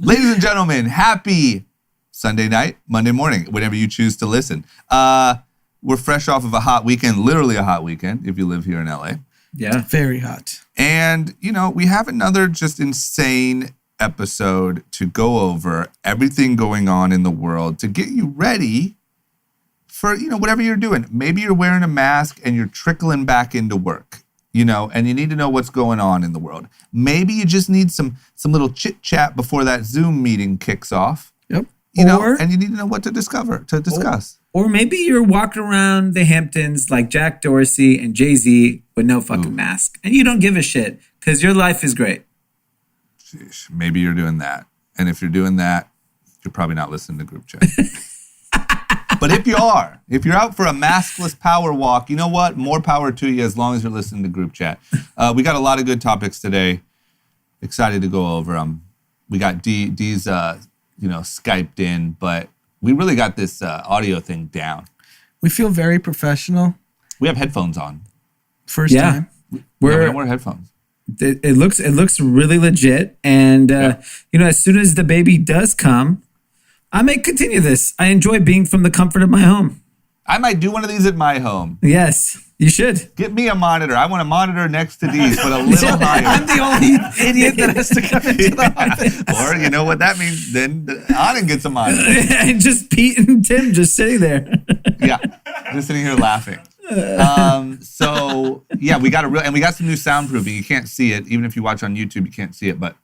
Ladies and gentlemen, happy Sunday night, Monday morning, whenever you choose to listen. We're fresh off of a hot weekend, literally a hot weekend, if you live here in LA. Yeah. Very hot. And, we have another just insane episode to go over everything going on in the world to get you ready for, whatever you're doing. Maybe you're wearing a mask and you're trickling back into work, and you need to know what's going on in the world. Maybe you just need some little chit chat before that Zoom meeting kicks off. Yep. And you need to know what to discuss. Or maybe you're walking around the Hamptons like Jack Dorsey and Jay-Z with no fucking mask. And you don't give a shit because your life is great. Sheesh, maybe you're doing that. And if you're doing that, you're probably not listening to Group Chat. But if you're out for a maskless power walk, you know what? More power to you as long as you're listening to Group Chat. We got a lot of good topics today. Excited to go over them. We got Dee's, Skyped in, but we really got this audio thing down. We feel very professional. We have headphones on. First time. We don't wear headphones. It looks really legit. And, as soon as the baby does come, I may continue this. I enjoy being from the comfort of my home. I might do one of these at my home. Yes, you should. Get me a monitor. I want a monitor next to Dee's, but a little higher. I'm the only idiot that has to come into the office. Or you know what that means? Then Anand gets a monitor. And just Pete and Tim just sitting there. Yeah, just sitting here laughing. We got we got some new soundproofing. You can't see it. Even if you watch on YouTube, you can't see it, but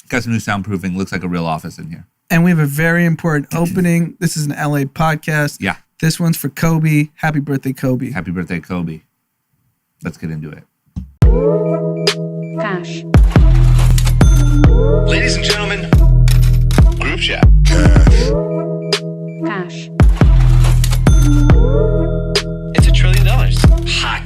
got some new soundproofing. Looks like a real office in here. And we have a very important opening. This is an LA podcast. Yeah. This one's for Kobe. Happy birthday, Kobe. Happy birthday, Kobe. Let's get into it. Cash. Ladies and gentlemen, Group Chat. Cash. It's $1 trillion. Hot.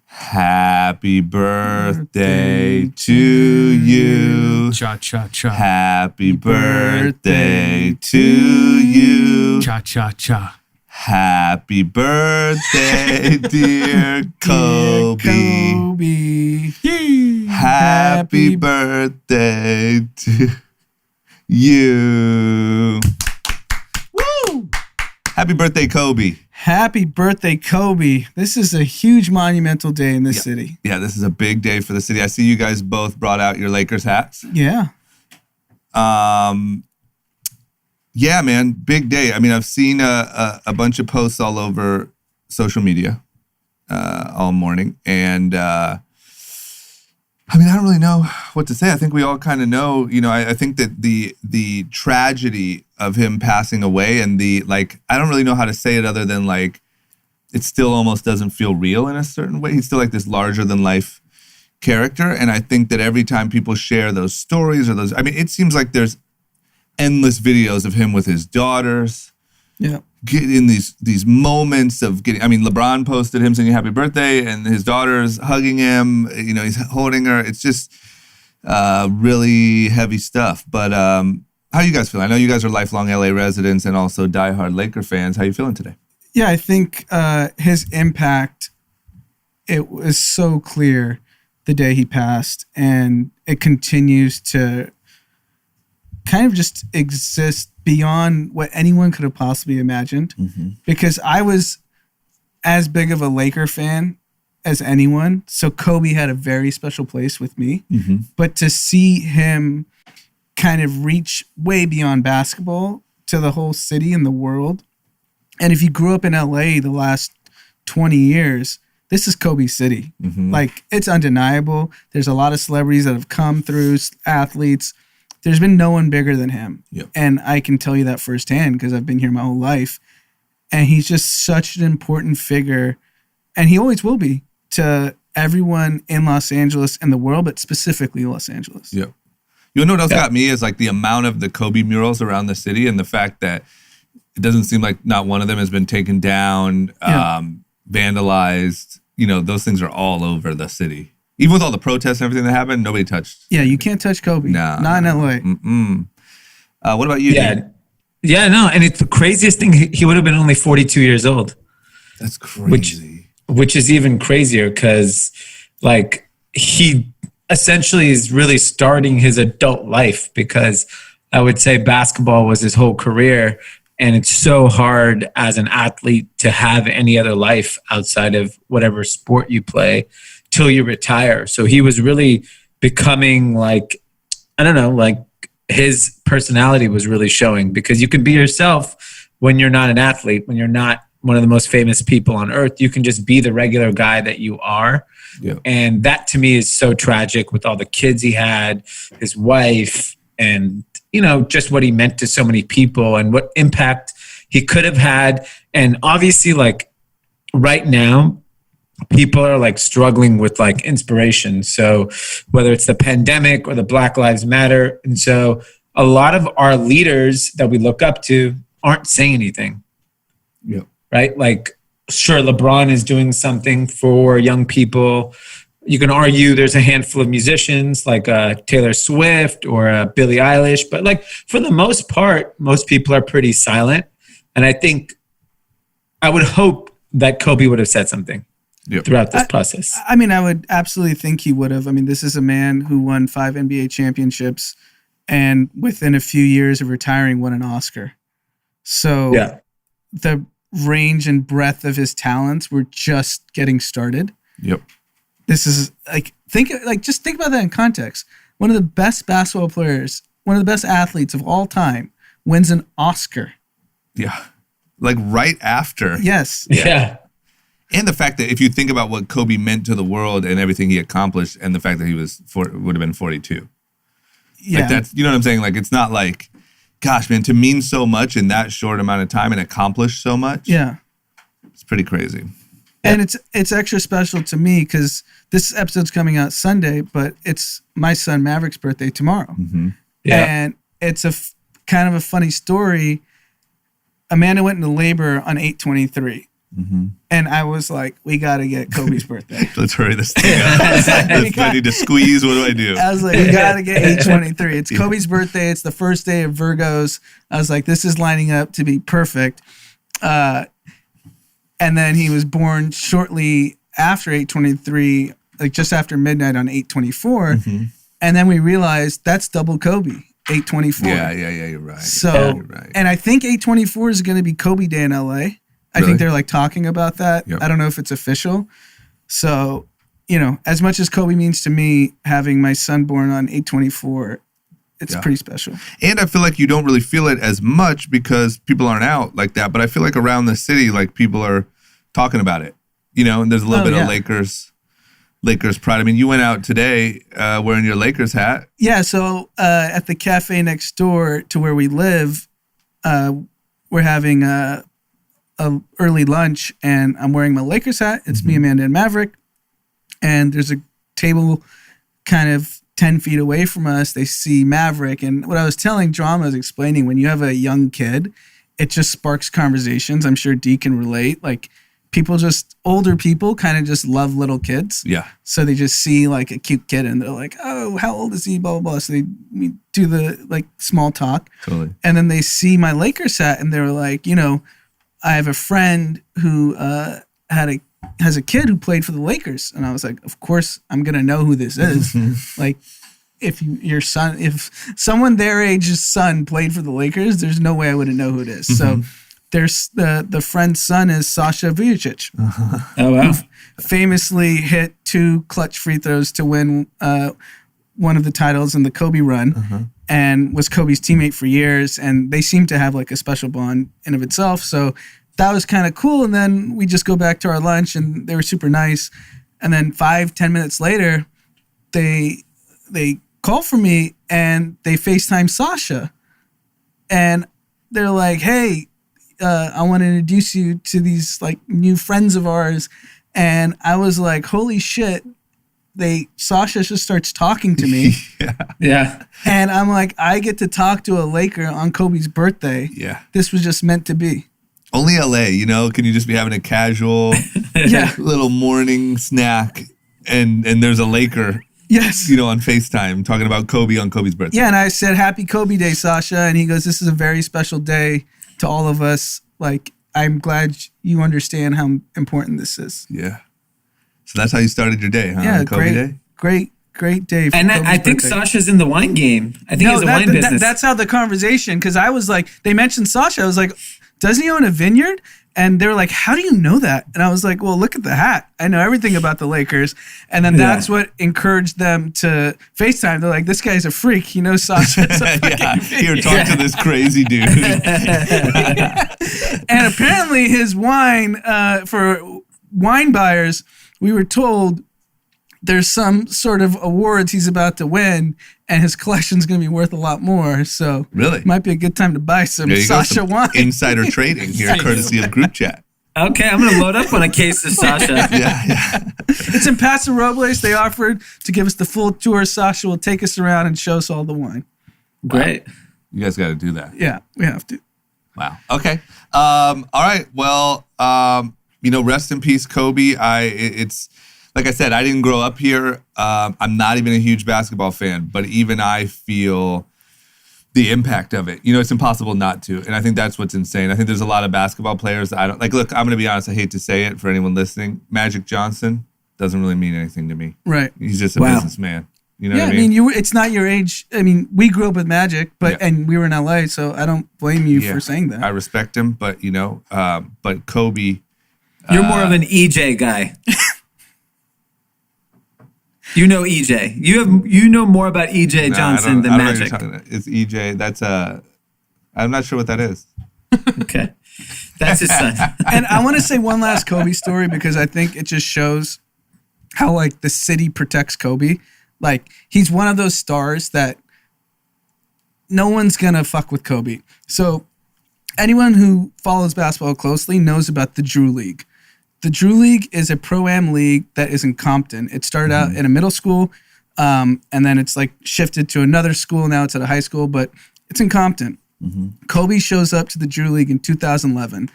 Happy birthday to you. Cha-cha-cha. Happy birthday to you. Cha-cha-cha. Happy birthday, dear Kobe. Kobe. Happy birthday to you. Woo! Happy birthday, Kobe. Happy birthday, Kobe. This is a huge monumental day in this city. Yeah, this is a big day for the city. I see you guys both brought out your Lakers hats. Yeah. Yeah, man, big day. I mean, I've seen a bunch of posts all over social media all morning. And, I don't really know what to say. I think we all kind of know, I think that the tragedy of him passing away and I don't really know how to say it other than it still almost doesn't feel real in a certain way. He's still like this larger than life character. And I think that every time people share those stories or it seems like there's endless videos of him with his daughters. Yeah. Getting these moments of LeBron posted him singing happy birthday and his daughter's hugging him, he's holding her. It's just really heavy stuff. But how are you guys feeling? I know you guys are lifelong LA residents and also diehard Laker fans. How are you feeling today? Yeah, I think his impact, it was so clear the day he passed, and it continues to kind of just exist beyond what anyone could have possibly imagined. Mm-hmm. Because I was as big of a Laker fan as anyone, so Kobe had a very special place with me. Mm-hmm. But to see him kind of reach way beyond basketball to the whole city and the world, and if you grew up in LA the last 20 years, this is Kobe's city. Mm-hmm. It's undeniable. There's a lot of celebrities that have come through, athletes. There's been no one bigger than him. Yep. And I can tell you that firsthand because I've been here my whole life. And he's just such an important figure. And he always will be to everyone in Los Angeles and the world, but specifically Los Angeles. Yep. You know what else got me is the amount of the Kobe murals around the city and the fact that it doesn't seem like not one of them has been taken down, vandalized. Those things are all over the city. Even with all the protests and everything that happened, nobody touched. Yeah, you can't touch Kobe. No. Not in LA. Mm-mm. What about you? Yeah. Yeah, no. And it's the craziest thing. He would have been only 42 years old. That's crazy. Which is even crazier because, he essentially is really starting his adult life, because I would say basketball was his whole career. And it's so hard as an athlete to have any other life outside of whatever sport you play till you retire. So he was really becoming like, I don't know, like his personality was really showing, because you can be yourself when you're not an athlete, when you're not one of the most famous people on earth. You can just be the regular guy that you are. Yeah. And that to me is so tragic, with all the kids he had, his wife, and just what he meant to so many people and what impact he could have had. And obviously, like right now, people are like struggling with like inspiration. So whether it's the pandemic or the Black Lives Matter. And so a lot of our leaders that we look up to aren't saying anything. Yeah. Right? Like, sure, LeBron is doing something for young people. You can argue there's a handful of musicians like Taylor Swift or Billie Eilish, but like for the most part, most people are pretty silent. And I think I would hope that Kobe would have said something throughout this process. I mean, I would absolutely think he would have. I mean, this is a man who won 5 NBA championships and within a few years of retiring won an Oscar. So the range and breadth of his talents were just getting started. Yep. This is just think about that in context. One of the best basketball players, one of the best athletes of all time, wins an Oscar. Yeah. Like right after. Yes. Yeah. And the fact that if you think about what Kobe meant to the world and everything he accomplished, and the fact that he would have been 42. Yeah. Like that's, you know what I'm saying? Like, it's not like, gosh, man, to mean so much in that short amount of time and accomplish so much. Yeah. It's pretty crazy. And it's extra special to me because this episode's coming out Sunday, but it's my son Maverick's birthday tomorrow. Mm-hmm. Yeah. And it's kind of a funny story. Amanda went into labor on 8/23. Mm-hmm. And I was like, we got to get Kobe's birthday. Let's hurry this thing up. I need to squeeze. What do I do? I was like, we got to get 8/23. It's Kobe's birthday. It's the first day of Virgos. I was like, this is lining up to be perfect. And then he was born shortly after 8/23, like just after midnight on 8/24. Mm-hmm. And then we realized that's double Kobe, 8/24. Yeah, you're right. So, you're right. And I think 8/24 is going to be Kobe Day in LA. I think they're like talking about that. Yep. I don't know if it's official. So, as much as Kobe means to me, having my son born on 8/24, it's pretty special. And I feel like you don't really feel it as much because people aren't out like that. But I feel like around the city, like people are talking about it, and there's a little bit of Lakers pride. I mean, you went out today wearing your Lakers hat. Yeah. So at the cafe next door to where we live, we're having a early lunch, and I'm wearing my Lakers hat. It's me, Amanda, and Maverick. And there's a table kind of 10 feet away from us. They see Maverick. And what I was telling Drama is explaining, when you have a young kid, it just sparks conversations. I'm sure Dee can relate. Like older people kind of just love little kids. Yeah. So they just see like a cute kid and they're like, oh, how old is he? Blah, blah, blah. So we do the like small talk. Totally. And then they see my Lakers hat and they're like, I have a friend who has a kid who played for the Lakers. And I was like, of course, I'm going to know who this is. Like, if someone their age's son played for the Lakers, there's no way I wouldn't know who it is. So there's the friend's son is Sasha Vujacic. Oh, wow. Who famously hit 2 clutch free throws to win one of the titles in the Kobe run. And was Kobe's teammate for years, and they seem to have like a special bond in of itself. So that was kind of cool. And then we just go back to our lunch, and they were super nice. And then 5-10 minutes later, they call for me and they FaceTime Sasha, and they're like, "Hey, I want to introduce you to these like new friends of ours." And I was like, "Holy shit!" Sasha just starts talking to me. Yeah. And I'm like, I get to talk to a Laker on Kobe's birthday. Yeah. This was just meant to be. Only LA, can you just be having a casual little morning snack and there's a Laker, yes, on FaceTime talking about Kobe on Kobe's birthday. Yeah, and I said, Happy Kobe Day, Sasha. And he goes, this is a very special day to all of us. Like, I'm glad you understand how important this is. Yeah. So that's how you started your day, huh? Yeah, on Kobe Day? Great great day. For And Kobe's I think birthday. Sasha's in the wine game. I think he has a wine business. That's how the conversation, because I was like, they mentioned Sasha. I was like, doesn't he own a vineyard? And they were like, how do you know that? And I was like, well, look at the hat. I know everything about the Lakers. And then that's what encouraged them to FaceTime. They're like, this guy's a freak. He knows Sasha's a fucking Here, talk to this crazy dude. And apparently his wine, for wine buyers, we were told there's some sort of awards he's about to win, and his collection's going to be worth a lot more. So Really? might be a good time to buy some There you go, Sasha some wine. insider trading here, courtesy of Group Chat. Okay, I'm going to load up on a case of Sasha. Yeah. It's in Paso Robles. They offered to give us the full tour. Sasha will take us around and show us all the wine. Great. You guys got to do that. Yeah, we have to. Wow. Okay. All right. Well, rest in peace, Kobe. It's like I said, I didn't grow up here. I'm not even a huge basketball fan, but even I feel the impact of it. It's impossible not to. And I think that's what's insane. I think there's a lot of basketball players that I don't like. Look, I'm going to be honest. I hate to say it for anyone listening. Magic Johnson doesn't really mean anything to me. Right. He's just a Wow. businessman. You know Yeah, what I mean? it's not your age. I mean, we grew up with Magic, and we were in LA, so I don't blame you for saying that. I respect him, but but Kobe. You're more of an EJ guy. You know EJ. You know more about EJ Johnson than Magic. It's EJ. That's I'm not sure what that is. Okay. That's his son. And I want to say one last Kobe story because I think it just shows how like the city protects Kobe. Like he's one of those stars that no one's gonna fuck with Kobe. So anyone who follows basketball closely knows about the Drew League. The Drew League is a pro-am league that is in Compton. It started out in a middle school, and then it's like shifted to another school. Now it's at a high school, but it's in Compton. Kobe shows up to the Drew League in 2011.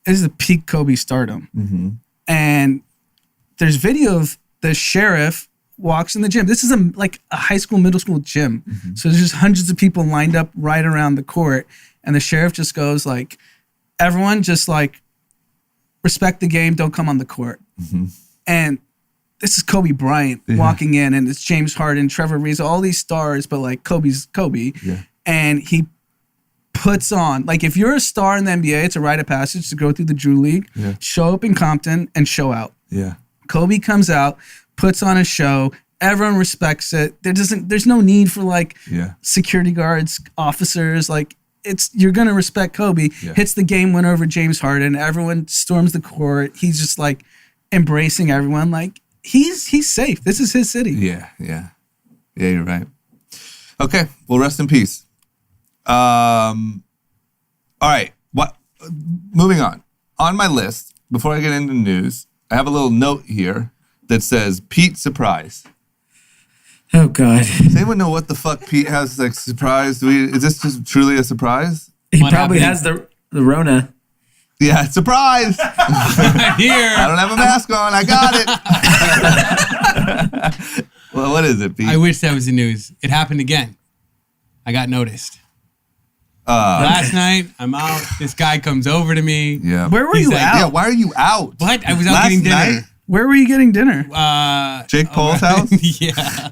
This is the peak Kobe stardom. And there's video of the sheriff walks in the gym. This is like a high school, middle school gym. So there's just hundreds of people lined up right around the court. And the sheriff just goes like, everyone just like, respect the game, don't come on the court. And this is Kobe Bryant walking in, and it's James Harden, Trevor Ariza, all these stars, but like Kobe's Kobe. And he puts on, like if you're a star in the NBA, it's a rite of passage to go through the Drew League, show up in Compton, and show out. Kobe comes out, puts on a show, everyone respects it. There's no need for like security guards, officers, like you're gonna respect Kobe. Hits the game winner over James Harden. Everyone storms the court. He's just like embracing everyone. Like he's safe. This is his city. Yeah, you're right. Okay, well, rest in peace. All right. Moving on. On my list, before I get into news, I have a little note here that says Pete surprise. Oh God. Does anyone know what the fuck Pete has like surprise? Is this just truly a surprise? He probably has the Rona. Yeah, surprise! Here. I don't have a mask on. I got it. Well, what is it, Pete? I wish that was the news. It happened again. I got noticed. Last night, I'm out. This guy comes over to me. Yeah. Where were He's you like, out? Yeah, why are you out? What? I was out Last getting dinner. night? Where were you getting dinner? Jake Paul's house? Yeah.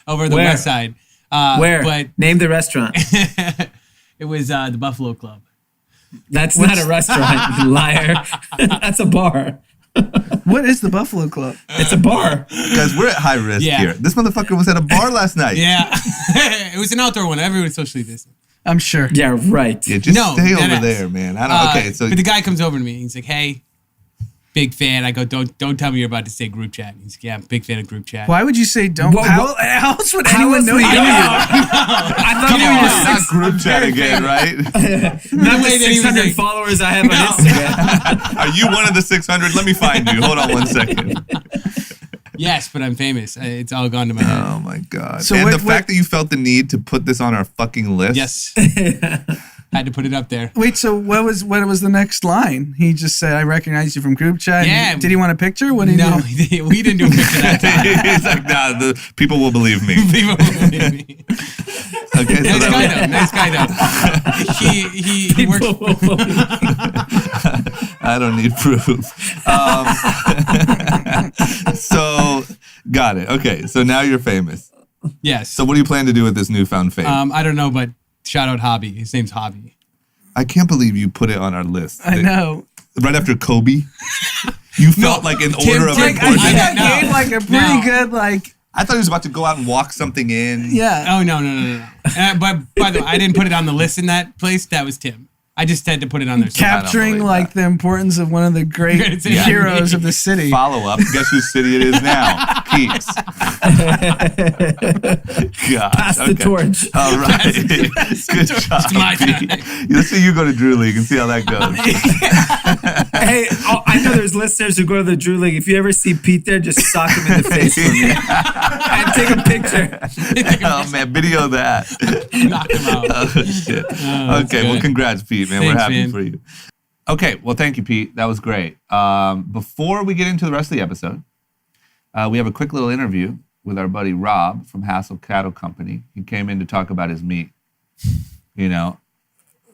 Over the Where? west side. Where? But Name the restaurant. it was the Buffalo Club. That's not a restaurant, you liar. That's a bar. What is the Buffalo Club? It's a bar. Guys, we're at high risk Yeah. here. This motherfucker was at a bar last night. Yeah. It was an outdoor one. Everyone's socially distant. I'm sure. Yeah, right. Yeah, just No, stay dead over ass. there, man. I don't. Okay, so But the guy comes over to me. He's like, "Hey, big fan." I go, "Don't tell me you're about to say group chat." He's like, "Yeah, I'm a big fan of group chat." Why would you say don't? How else would anyone know you? I thought come we on, were not six, group chat again, right? not the Wait, then he was 600 like- followers I have on Instagram. Are you one of the 600? Let me find you. Hold on 1 second. Yes, but I'm famous. It's all gone to my head. Oh my god! So and wait, the fact that you felt the need to put this on our fucking list. Yes. Had to put it up there. Wait, so what was the next line? He just said, "I recognize you from group chat." Yeah. Did he want a picture? What did he No, do? we didn't do a picture that time. He's like, nah, the people will believe me. People believe me. Okay, so Nice guy though. He works. I don't need proof. So Got it. Okay, so now you're famous. Yes. So what do you plan to do with this newfound fame? I don't know, but shout out Hobby. His name's Hobby. I can't believe you put it on our list. I know. Right after Kobe, you felt like in order of Like, I importance. think I No. gave like a pretty No. good like. I thought he was about to go out and walk something in. Yeah. Oh, no. But by the way, I didn't put it on the list in that place. That was Tim. I just had to put it on there. Capturing believe like that. the importance of one of the great Greatest city. heroes of the city. Follow up. Guess whose city it is now? Peeps. God. Pass the torch. All right. Good job. It's my Pete. time. Let's see you go to Drew League and see how that goes. Hey, I know there's listeners who go to the Drew League. If you ever see Pete there, just sock him in the face for me. And take a picture. Oh man, video that. Knock him out. Oh shit. that's Okay, well good. congrats, Pete, man. Thanks, We're happy man. for you. Okay, well thank you, Pete. That was great. Before we get into the rest of the episode, we have a quick little interview with our buddy Rob from Hassel Cattle Company. He came in to talk about his meat. You know,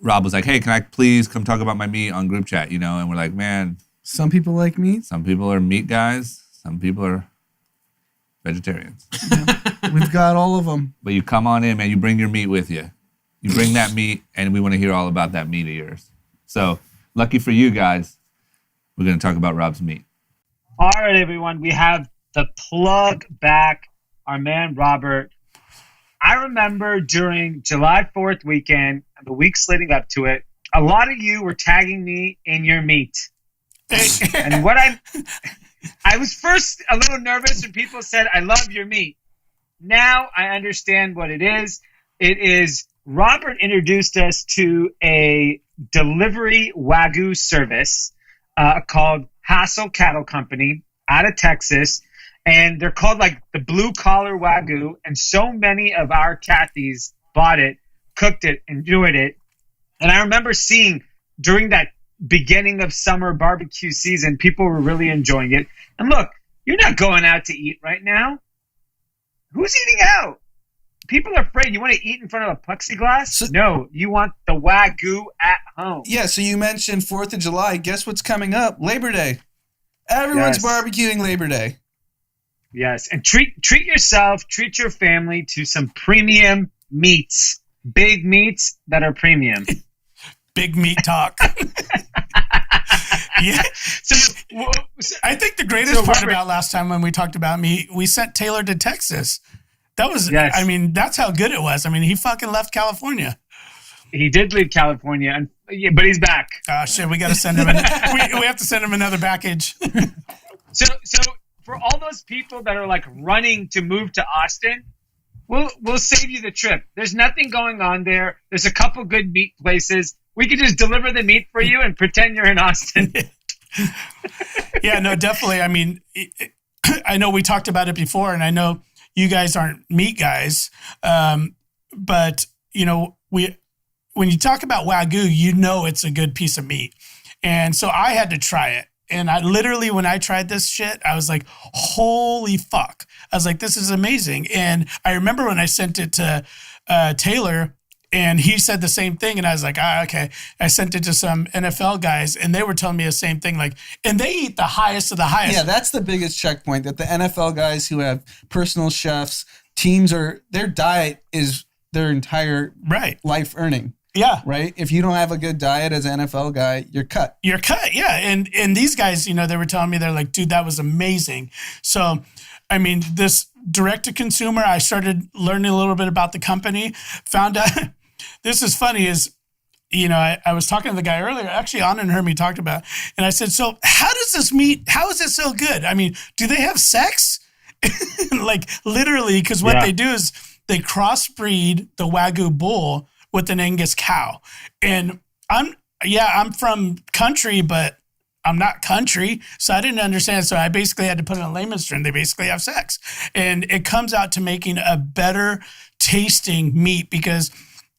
Rob was like, "Hey, can I please come talk about my meat on group chat?" You know, and we're like, "Man, Some people like meat. some people are meat guys, some people are vegetarians. We've got all of them. But you come on in, man. You bring your meat with you. You bring that meat, and we want to hear all about that meat of yours. So, lucky for you guys, we're going to talk about Rob's meat. All right, everyone. We have the plug back, our man Robert. I remember during July 4th weekend, the weeks leading up to it, a lot of you were tagging me in your meat. And what I was first a little nervous when people said, "I love your meat." Now I understand what it is. It is Robert introduced us to a delivery Wagyu service called Hassel Cattle Company out of Texas. And they're called like the blue collar Wagyu. And so many of our Cathys bought it, cooked it, enjoyed it. And I remember seeing during that beginning of summer barbecue season, people were really enjoying it. And look, you're not going out to eat right now. Who's eating out? People are afraid. You want to eat in front of a plexiglass? No, you want the Wagyu at home. Yeah, so you mentioned 4th of July. Guess what's coming up? Labor Day. Everyone's Yes. barbecuing Labor Day. Yes, and treat yourself, treat your family to some premium meats. Big meats that are premium. Big meat talk. Yeah. So, I think the greatest So part Robert- about last time when we talked about meat, we sent Taylor to Texas. That was, Yes. I mean, that's how good it was. I mean, he fucking left California. he did leave California, but he's back. Oh, shit, we got to send him, we have to send him another package. So for all those people that are like running to move to Austin, we'll save you the trip. There's nothing going on there. There's a couple good meat places. We could just deliver the meat for you and pretend you're in Austin. Yeah, no, definitely. I mean, I know we talked about it before, and I know you guys aren't meat guys, but you know, when you talk about Wagyu, you know it's a good piece of meat, and so I had to try it. And I literally, when I tried this shit, I was like, holy fuck. I was like, this is amazing. And I remember when I sent it to Taylor, and he said the same thing. And I was like, okay. I sent it to some NFL guys, and they were telling me the same thing. Like, and they eat the highest of the highest. Yeah, that's the biggest checkpoint, that the NFL guys who have personal chefs, teams their diet is their entire Right. life earning, Yeah. right? If you don't have a good diet as an NFL guy, you're cut. You're cut, yeah. And these guys, you know, they were telling me, they're like, dude, that was amazing. So, I mean, this direct to consumer, I started learning a little bit about the company, found out, this is funny, is, you know, I was talking to the guy earlier, actually Anand heard me talk about, and I said, so how is it so good? I mean, do they have sex? Like literally, because what they do is they crossbreed the Wagyu bull with an Angus cow. And I'm from country, but I'm not country. So I didn't understand. So I basically had to put it in layman's terms. They basically have sex. And it comes out to making a better tasting meat, because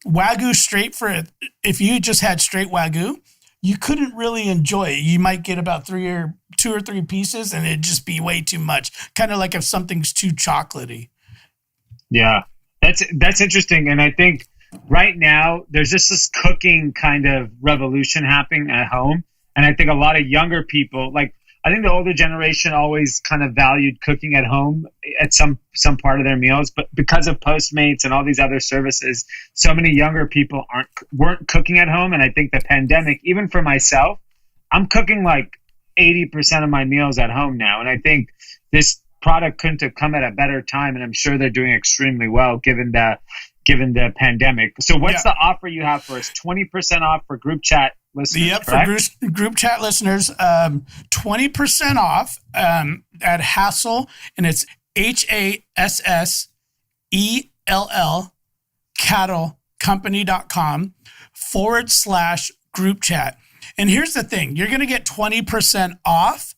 Wagyu if you just had straight Wagyu, you couldn't really enjoy it. You might get about 2 or 3 pieces, and it'd just be way too much. Kind of like if something's too chocolatey. Yeah, that's interesting. And I think right now there's just this cooking kind of revolution happening at home. And I think a lot of younger people, like I think the older generation always kind of valued cooking at home at some part of their meals, but because of Postmates and all these other services, so many younger people weren't cooking at home. And I think the pandemic, even for myself, I'm cooking like 80% of my meals at home now. And I think this product couldn't have come at a better time, and I'm sure they're doing extremely well given the pandemic. So what's the offer you have for us? 20% off for group chat listeners, Yep, correct? for group chat listeners, 20% off at Hassel, and it's HASSELL cattlecompany.com/group chat. And here's the thing, you're going to get 20% off,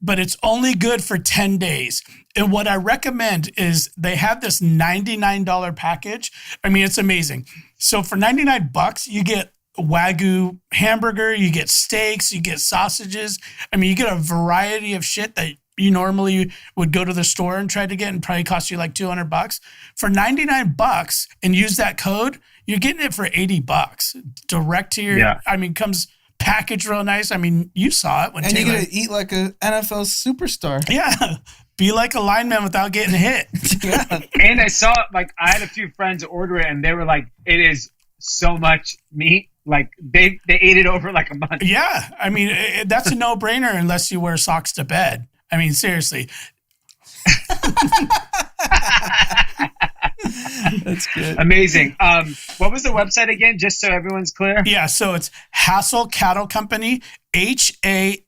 but it's only good for 10 days. And what I recommend is they have this $99 package. I mean, it's amazing. So for $99, you get Wagyu hamburger, you get steaks, you get sausages. I mean, you get a variety of shit that you normally would go to the store and try to get and probably cost you like $200. For $99 and use that code, you're getting it for $80 direct to your, I mean, comes packaged real nice. I mean, you saw it when and Taylor, you get to eat like an NFL superstar. yeah, be like a lineman without getting hit. Yeah. And I saw, like, I had a few friends order it, and they were like, it is so much meat. Like, they ate it over like a month. Yeah, I mean, that's a no-brainer unless you wear socks to bed. I mean, seriously. That's good. Amazing. What was the website again, just so everyone's clear? Yeah, so it's Hassel Cattle Company, HASSELL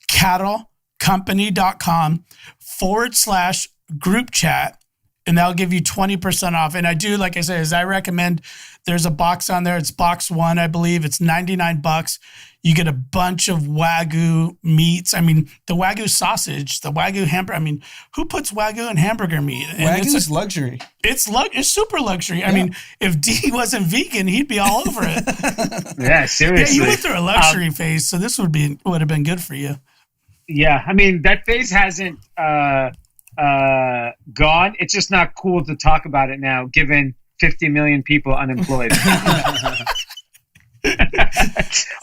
cattlecompany.com/group chat. And that'll give you 20% off. And I do, like I said, I recommend there's a box on there. It's box 1, I believe. It's $99. You get a bunch of Wagyu meats. I mean, the Wagyu sausage, the Wagyu hamburger. I mean, who puts Wagyu in hamburger meat? And Wagyu is luxury. It's super luxury. I mean, if Dee wasn't vegan, he'd be all over it. Yeah, seriously. Yeah, you went through a luxury phase, so this would have been good for you. Yeah, I mean, that phase hasn't gone. It's just not cool to talk about it now, given 50 million people unemployed. All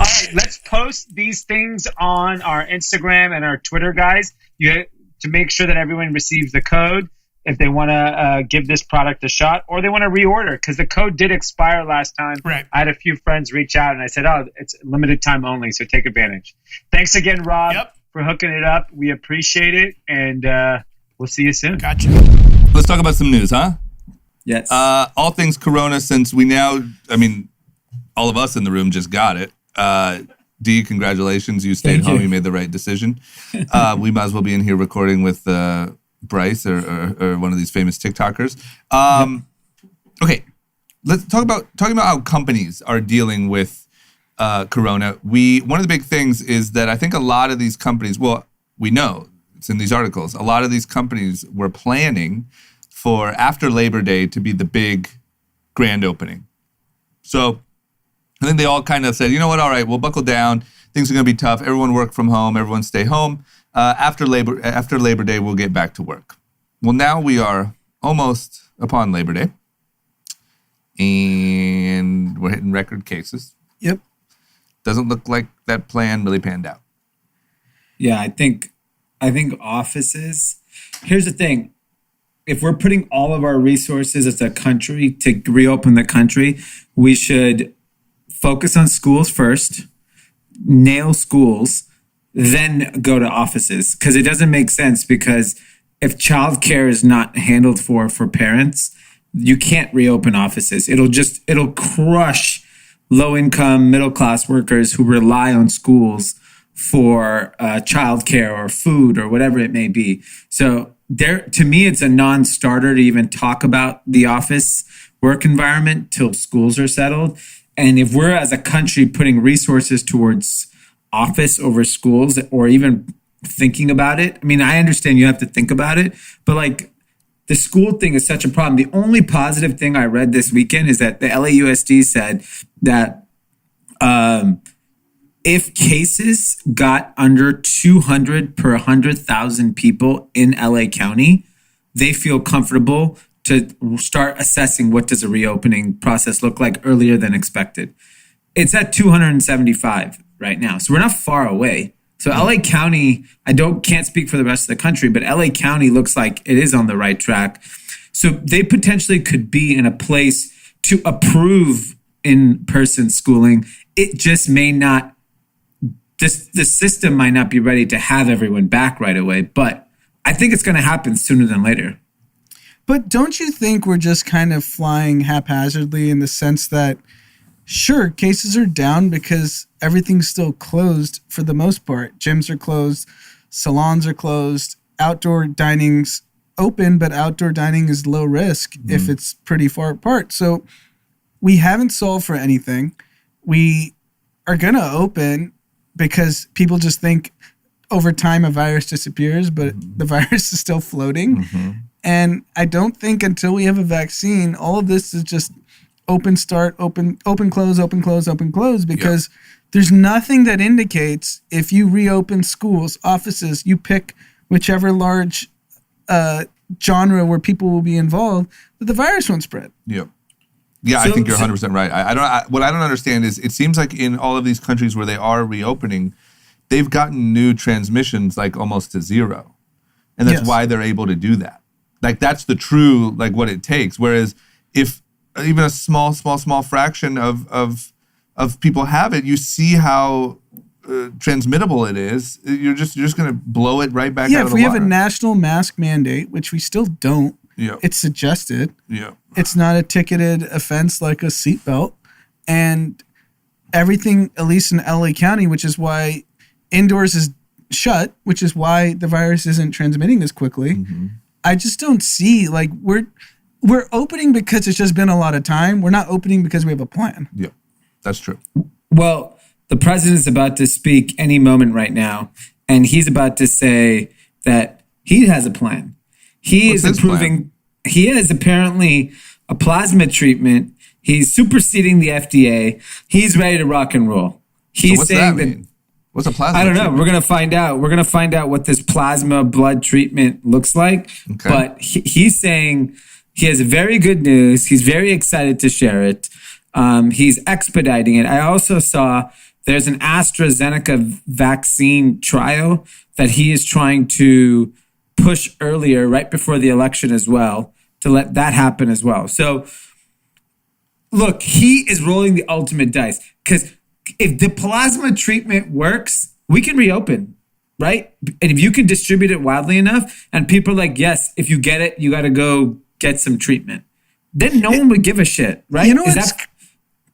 right, let's post these things on our Instagram and our Twitter, guys, to make sure that everyone receives the code if they want to give this product a shot, or they want to reorder, because the code did expire last time. Right. I had a few friends reach out, and I said, oh, it's limited time only, so take advantage. Thanks again, Rob, for hooking it up. We appreciate it, and we'll see you soon. Gotcha. Let's talk about some news, huh? Yes. All things Corona, since we now, I mean, all of us in the room just got it. Dee, congratulations. You stayed home. You made the right decision. We might as well be in here recording with Bryce or one of these famous TikTokers. Okay, let's talking about how companies are dealing with Corona. One of the big things is that I think a lot of these companies, well, we know it's in these articles, a lot of these companies were planning for after Labor Day to be the big grand opening. So I think they all kind of said, you know what, all right, we'll buckle down. Things are going to be tough. Everyone work from home. Everyone stay home. After Labor Day, we'll get back to work. Well, now we are almost upon Labor Day, and we're hitting record cases. Yep. Doesn't look like that plan really panned out. Yeah, I think offices. Here's the thing. If we're putting all of our resources as a country to reopen the country, we should focus on schools first, nail schools, then go to offices. Because it doesn't make sense, because if childcare is not handled for parents, you can't reopen offices. It'll crush low-income, middle-class workers who rely on schools for childcare or food or whatever it may be. So to me, it's a non-starter to even talk about the office work environment till schools are settled. And if we're as a country putting resources towards office over schools, or even thinking about it, I mean, I understand you have to think about it, but like the school thing is such a problem. The only positive thing I read this weekend is that the LAUSD said that if cases got under 200 per 100,000 people in LA County, they feel comfortable to start assessing what does a reopening process look like earlier than expected. It's at 275. right now. So we're not far away. So LA County, can't speak for the rest of the country, but LA County looks like it is on the right track. So they potentially could be in a place to approve in-person schooling. It just may not, the system might not be ready to have everyone back right away, but I think it's going to happen sooner than later. But don't you think we're just kind of flying haphazardly in the sense that, sure, cases are down because everything's still closed for the most part. Gyms are closed, salons are closed, outdoor dining's open, but outdoor dining is low risk if it's pretty far apart. So we haven't solved for anything. We are going to open because people just think over time a virus disappears, but the virus is still floating. And I don't think until we have a vaccine, all of this is just open, start, open, close, open, close, open, close, because there's nothing that indicates if you reopen schools, offices, you pick whichever large genre where people will be involved, that the virus won't spread. Yeah, I think you're 100% right. What I don't understand is it seems like in all of these countries where they are reopening, they've gotten new transmissions like almost to zero. And that's why they're able to do that. Like that's the true, like what it takes. Whereas if even a small fraction of people have it, you see how transmittable it is. You're just going to blow it right back out of the water. Yeah, if we have a national mask mandate, which we still don't, it's suggested. Yeah. It's not a ticketed offense like a seatbelt. And everything, at least in LA County, which is why indoors is shut, which is why the virus isn't transmitting as quickly. I just don't see, like, we're opening because it's just been a lot of time. We're not opening because we have a plan. Yeah, that's true. Well, the president's about to speak any moment right now, and he's about to say that he has a plan. He is approving. He has apparently a plasma treatment. He's superseding the FDA. He's ready to rock and roll. He's saying that. What's a plasma? I don't know. treatment? We're going to find out. We're going to find out what this plasma blood treatment looks like. Okay. But he's saying he has very good news. He's very excited to share it. He's expediting it. I also saw there's an AstraZeneca vaccine trial that he is trying to push earlier, right before the election as well, to let that happen as well. So, look, he is rolling the ultimate dice because if the plasma treatment works, we can reopen, right? And if you can distribute it widely enough and people are like, yes, if you get it, you got to go get some treatment, then no one would give a shit, right? You know,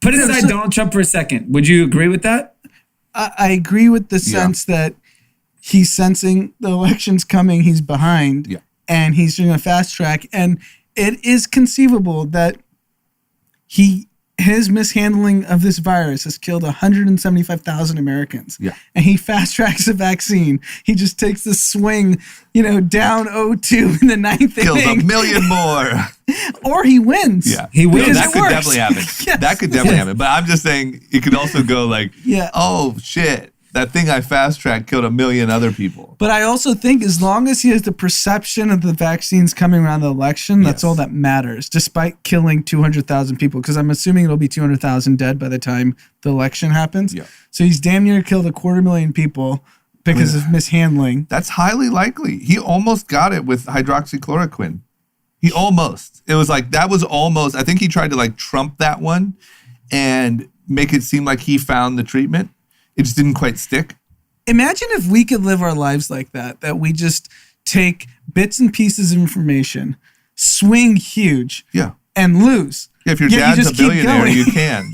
put aside Donald Trump for a second. Would you agree with that? I agree with the sense that he's sensing the election's coming, he's behind, and he's doing a fast track. And it is conceivable that his mishandling of this virus has killed 175,000 Americans. Yeah. And he fast tracks a vaccine. He just takes the swing, down 0-2 in the ninth Kills inning. 1 million more. Or he wins. Yeah. He wins. That could definitely happen. Yes. That could definitely happen. But I'm just saying it could also go like, oh, shit. That thing I fast-tracked killed 1 million other people. But I also think as long as he has the perception of the vaccines coming around the election, that's all that matters, despite killing 200,000 people, because I'm assuming it'll be 200,000 dead by the time the election happens. Yeah. So he's damn near killed 250,000 people because of mishandling. That's highly likely. He almost got it with hydroxychloroquine. He almost. It was like, that was almost, I think he tried to like trump that one and make it seem like he found the treatment. It just didn't quite stick. Imagine if we could live our lives like that we just take bits and pieces of information, swing huge, and lose. Yeah, if your dad's a billionaire, you can.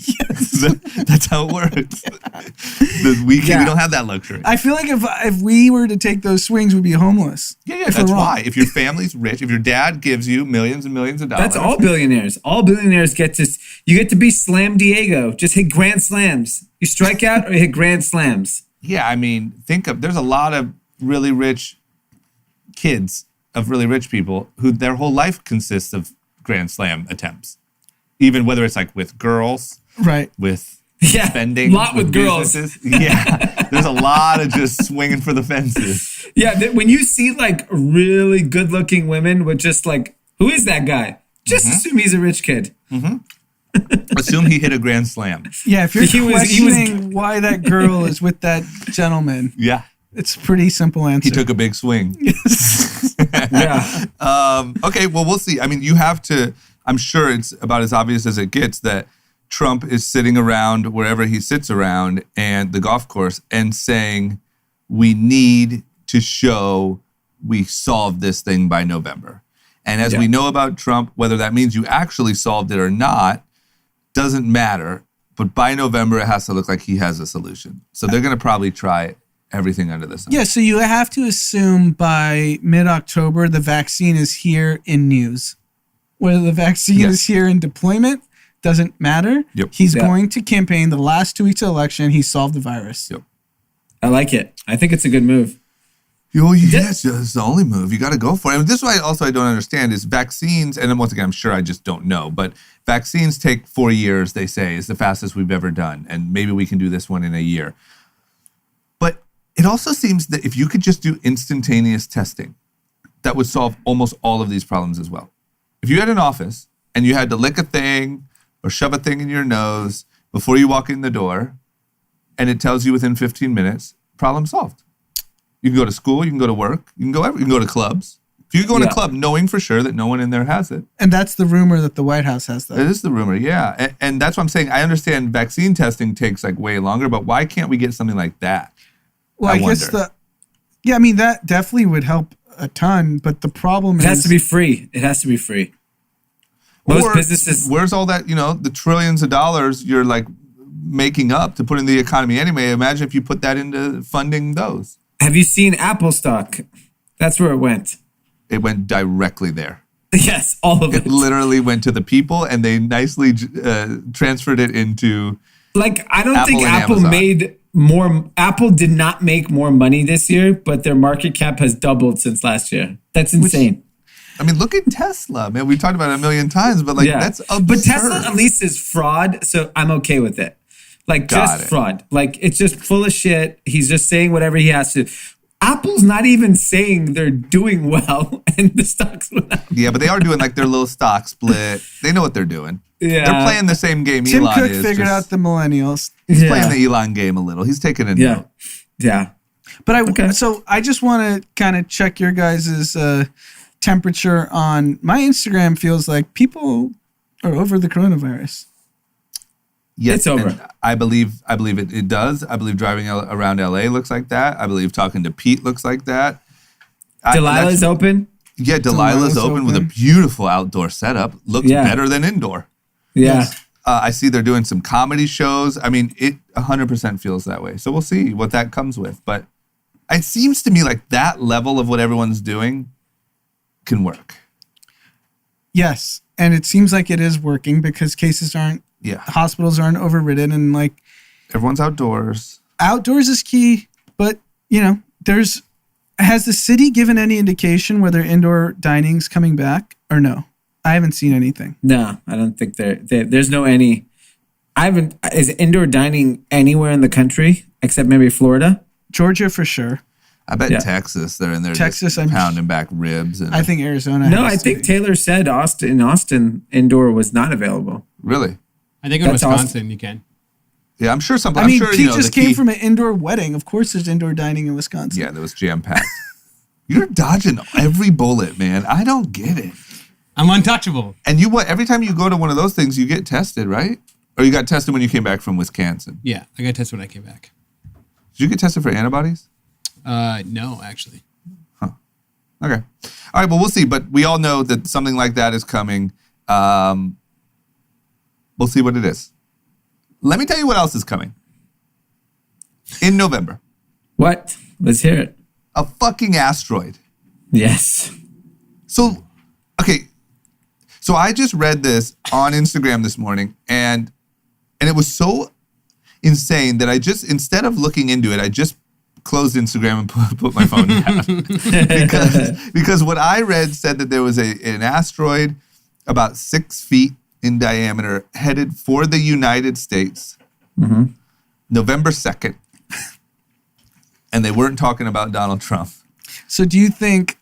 That's how it works. We don't have that luxury. I feel like if we were to take those swings, we'd be homeless. Yeah, that's why. If your family's rich, if your dad gives you millions and millions of dollars. That's all billionaires. All billionaires get to be Slam Diego. Just hit grand slams. You strike out or you hit grand slams. Yeah, I mean, there's a lot of really rich kids of really rich people who their whole life consists of grand slam attempts. Even whether it's like with girls, right? With spending, a lot with girls. Yeah, there's a lot of just swinging for the fences. Yeah, when you see like really good-looking women with just like, who is that guy? Just assume he's a rich kid. Assume he hit a grand slam. Yeah, if you're He was- questioning why that girl is with that gentleman, Yeah. it's a pretty simple answer. He took a big swing. Yeah. Okay, well, we'll see. I mean, you have to, I'm sure it's about as obvious as it gets that Trump is sitting around wherever he sits around and the golf course and saying, we need to show we solved this thing by November. And as we know about Trump, whether that means you actually solved it or not, doesn't matter. But by November, it has to look like he has a solution. So they're going to probably try everything under the sun. Yeah, so you have to assume by mid-October the vaccine is here in news. Whether the vaccine is here in deployment doesn't matter. Yep. He's going to campaign the last 2 weeks of election. He solved the virus. Yep. I like it. I think it's a good move. Yes, it's the only move. You got to go for it. And this is why also I don't understand is vaccines, and then once again, I'm sure I just don't know, but vaccines take 4 years, they say, is the fastest we've ever done. And maybe we can do this one in a year. But it also seems that if you could just do instantaneous testing, that would solve almost all of these problems as well. If you had an office and you had to lick a thing or shove a thing in your nose before you walk in the door, and it tells you within 15 minutes, problem solved. You can go to school, you can go to work, you can go to clubs. If you go in a club knowing for sure that no one in there has it. And that's the rumor that the White House has that. It is the rumor, yeah. And that's what I'm saying. I understand vaccine testing takes like way longer, but why can't we get something like that? Well, I guess I mean, that definitely would help a ton, but the problem is... It has to be free. It has to be free. Most businesses... Where's all that, the trillions of dollars you're like making up to put in the economy anyway? Imagine if you put that into funding those. Have you seen Apple stock? That's where it went. It went directly there. Yes, all of it. It literally went to the people, and they nicely transferred it into. Like, I don't think Apple Amazon. made more. Apple did not make more money this year, but their market cap has doubled since last year. That's insane. I mean, look at Tesla, man. We've talked about it a million times, but that's absurd. But Tesla at least is fraud, so I'm okay with it. Like, just fraud. Like, it's just full of shit. He's just saying whatever he has to. Apple's not even saying they're doing well, and the stocks went up. Yeah, but they are doing like their little stock split. They know what they're doing. Yeah. They're playing the same game Tim Elon Cook is. figured out the millennials. He's playing the Elon game a little. He's taking a note. Yeah. But so I just want to kind of check your guys' temperature on my Instagram. Feels like people are over the coronavirus. Yes, it's over. And I believe it does. I believe driving around LA looks like that. I believe talking to Pete looks like that. Delilah's open? Yeah, Delilah's open with a beautiful outdoor setup. Looks better than indoor. Yeah. Yes. I see they're doing some comedy shows. I mean, it 100% feels that way. So we'll see what that comes with. But it seems to me like that level of what everyone's doing can work. Yes. And it seems like it is working because cases aren't, hospitals aren't overridden, and like everyone's outdoors. Outdoors is key, but has the city given any indication whether indoor dining's coming back or no? I haven't seen anything. No, I don't think there's no any. Is indoor dining anywhere in the country except maybe Florida? Georgia for sure. I bet Texas, they're in there Texas, just pounding back ribs. And I think Arizona. No, I think Taylor said Austin indoor was not available. Really? I think in Wisconsin you can. Yeah, I'm sure some. I mean, Pete just came from an indoor wedding. Of course, there's indoor dining in Wisconsin. Yeah, that was jam packed. You're dodging every bullet, man. I don't get it. I'm untouchable. And every time you go to one of those things, you get tested, right? Or you got tested when you came back from Wisconsin? Yeah, I got tested when I came back. Did you get tested for antibodies? No, actually. Huh. Okay. All right, well, we'll see. But we all know that something like that is coming. We'll see what it is. Let me tell you what else is coming. In November. What? Let's hear it. A fucking asteroid. Yes. So, okay. So I just read this on Instagram this morning, and it was so insane that I just, instead of looking into it, I just closed Instagram and put my phone down. because what I read said that there was an asteroid about 6 feet in diameter headed for the United States, November 2nd. And they weren't talking about Donald Trump. So do you think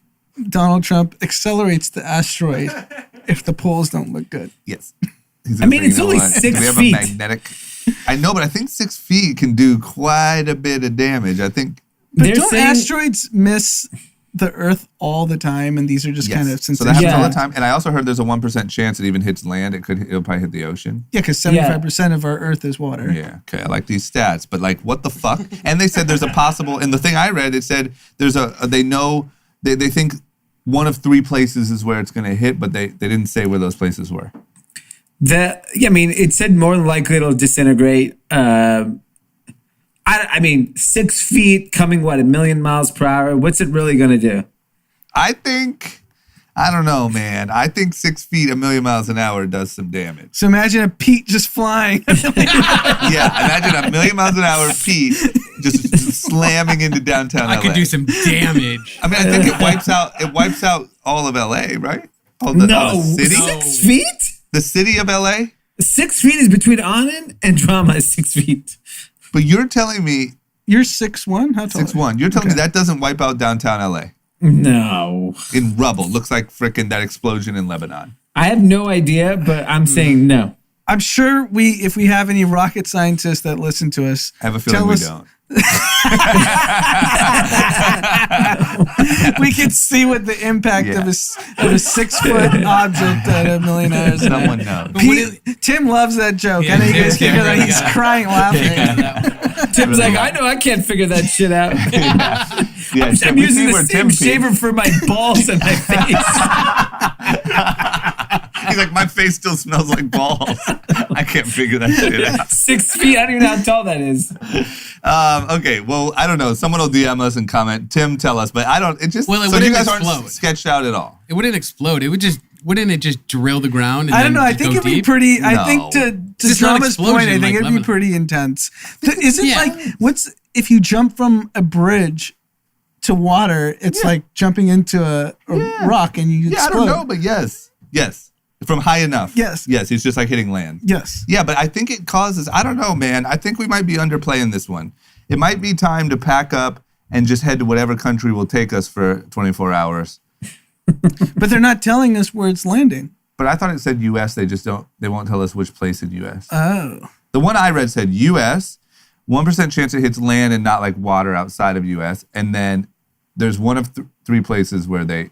Donald Trump accelerates the asteroid if the polls don't look good? Yes. He's I gonna mean, say, it's "You know only what? 6 We have feet." a magnetic. I know, but I think 6 feet can do quite a bit of damage. I think. But They're don't saying- asteroids miss the Earth all the time? And these are just kind of So that happens Yeah. all the time. And I also heard there's a 1% chance it even hits land. It'll probably hit the ocean. Yeah, because 75% of our Earth is water. Yeah. Okay. I like these stats, but like, what the fuck? And they said there's a possible. And the thing I read, it said there's they think one of 3 places is where it's going to hit, but they didn't say where those places were. I mean, it said more than likely it'll disintegrate. I mean, 6 feet coming, 1 million miles per hour? What's it really going to do? I don't know, man. I think 6 feet, 1,000,000 miles an hour does some damage. So imagine a Pete just flying. Yeah, imagine 1,000,000 miles an hour Pete just slamming into downtown LA. I could do some damage. I mean, I think it wipes out all of LA, right? All No, the city, 6 feet? the city of LA. 6 feet is between Anand and Drama is 6 feet. But you're telling me You're 6'1"? How tall? 6'1". You're telling me that doesn't wipe out downtown LA No. in rubble? Looks like frickin' that explosion in Lebanon. I have no idea, but I'm saying no. I'm sure if we have any rocket scientists that listen to us, I have a feeling tell we us- don't. we can see what the impact Yeah. of a 6-foot object at 1,000,000 hours. Someone knows. Tim loves that joke. Yeah, I know you guys Tim- figure that Tim- he's yeah. crying laughing. Tim's like, I know I can't figure that shit out. Yeah, I'm we using see the where same Tim peed. shaver for my balls and my face. He's like, my face still smells like balls. I can't figure that shit out. 6 feet. I don't even know how tall that is. Okay, well, I don't know. Someone will DM us and comment. Tim, tell us. But I don't. It just. Well, it so you wouldn't guys explode. aren't sketched out at all. It wouldn't explode. Wouldn't it just drill the ground? And I don't know. I then think go it'd be deep? pretty. I No. think to Just not Drama's explosion point, I think like it'd be Lebanon. pretty intense. Is it Yeah. like if you jump from a bridge to water? It's like jumping into a rock and you Yeah, I explode. don't know, but yes, from high enough. Yes. It's just like hitting land. Yes. Yeah, but I think it causes. I don't know, man. I think we might be underplaying this one. It might be time to pack up and just head to whatever country will take us for 24 hours. But they're not telling us where it's landing. But I thought it said U.S. They just don't. They won't tell us which place in U.S. Oh. The one I read said U.S. 1% chance it hits land and not like water outside of U.S. And then there's one of 3 places where 3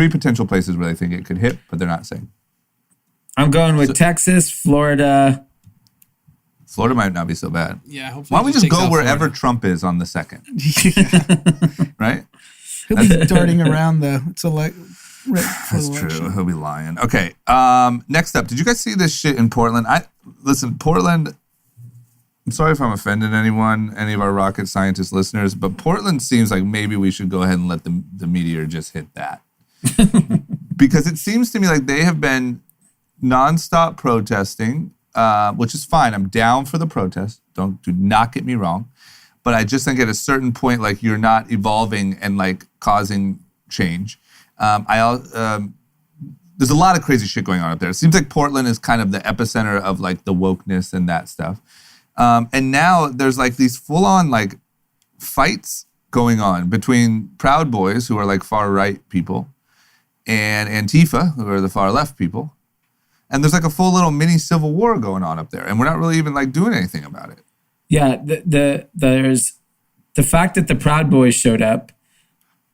potential places where they think it could hit, but they're not saying. I'm going with Texas, Florida. Florida might not be so bad. Yeah. Hopefully Why don't we it just takes go out wherever Florida. Trump is on the 2nd, right? He'll be darting around though. It's a right for That's election. true. He'll be lying. Okay. Next up, did you guys see this shit in Portland? Portland. I'm sorry if I'm offending anyone, any of our rocket scientist listeners, but Portland seems like maybe we should go ahead and let the meteor just hit that, because it seems to me like they have been nonstop protesting, which is fine. I'm down for the protest. Do not get me wrong, but I just think at a certain point, like you're not evolving and like causing change. There's a lot of crazy shit going on up there. It seems like Portland is kind of the epicenter of like the wokeness and that stuff. And now there's like these full-on like fights going on between Proud Boys, who are like far right people, and Antifa, who are the far left people. And there's like a full little mini civil war going on up there, and we're not really even like doing anything about it. Yeah, there's the fact that the Proud Boys showed up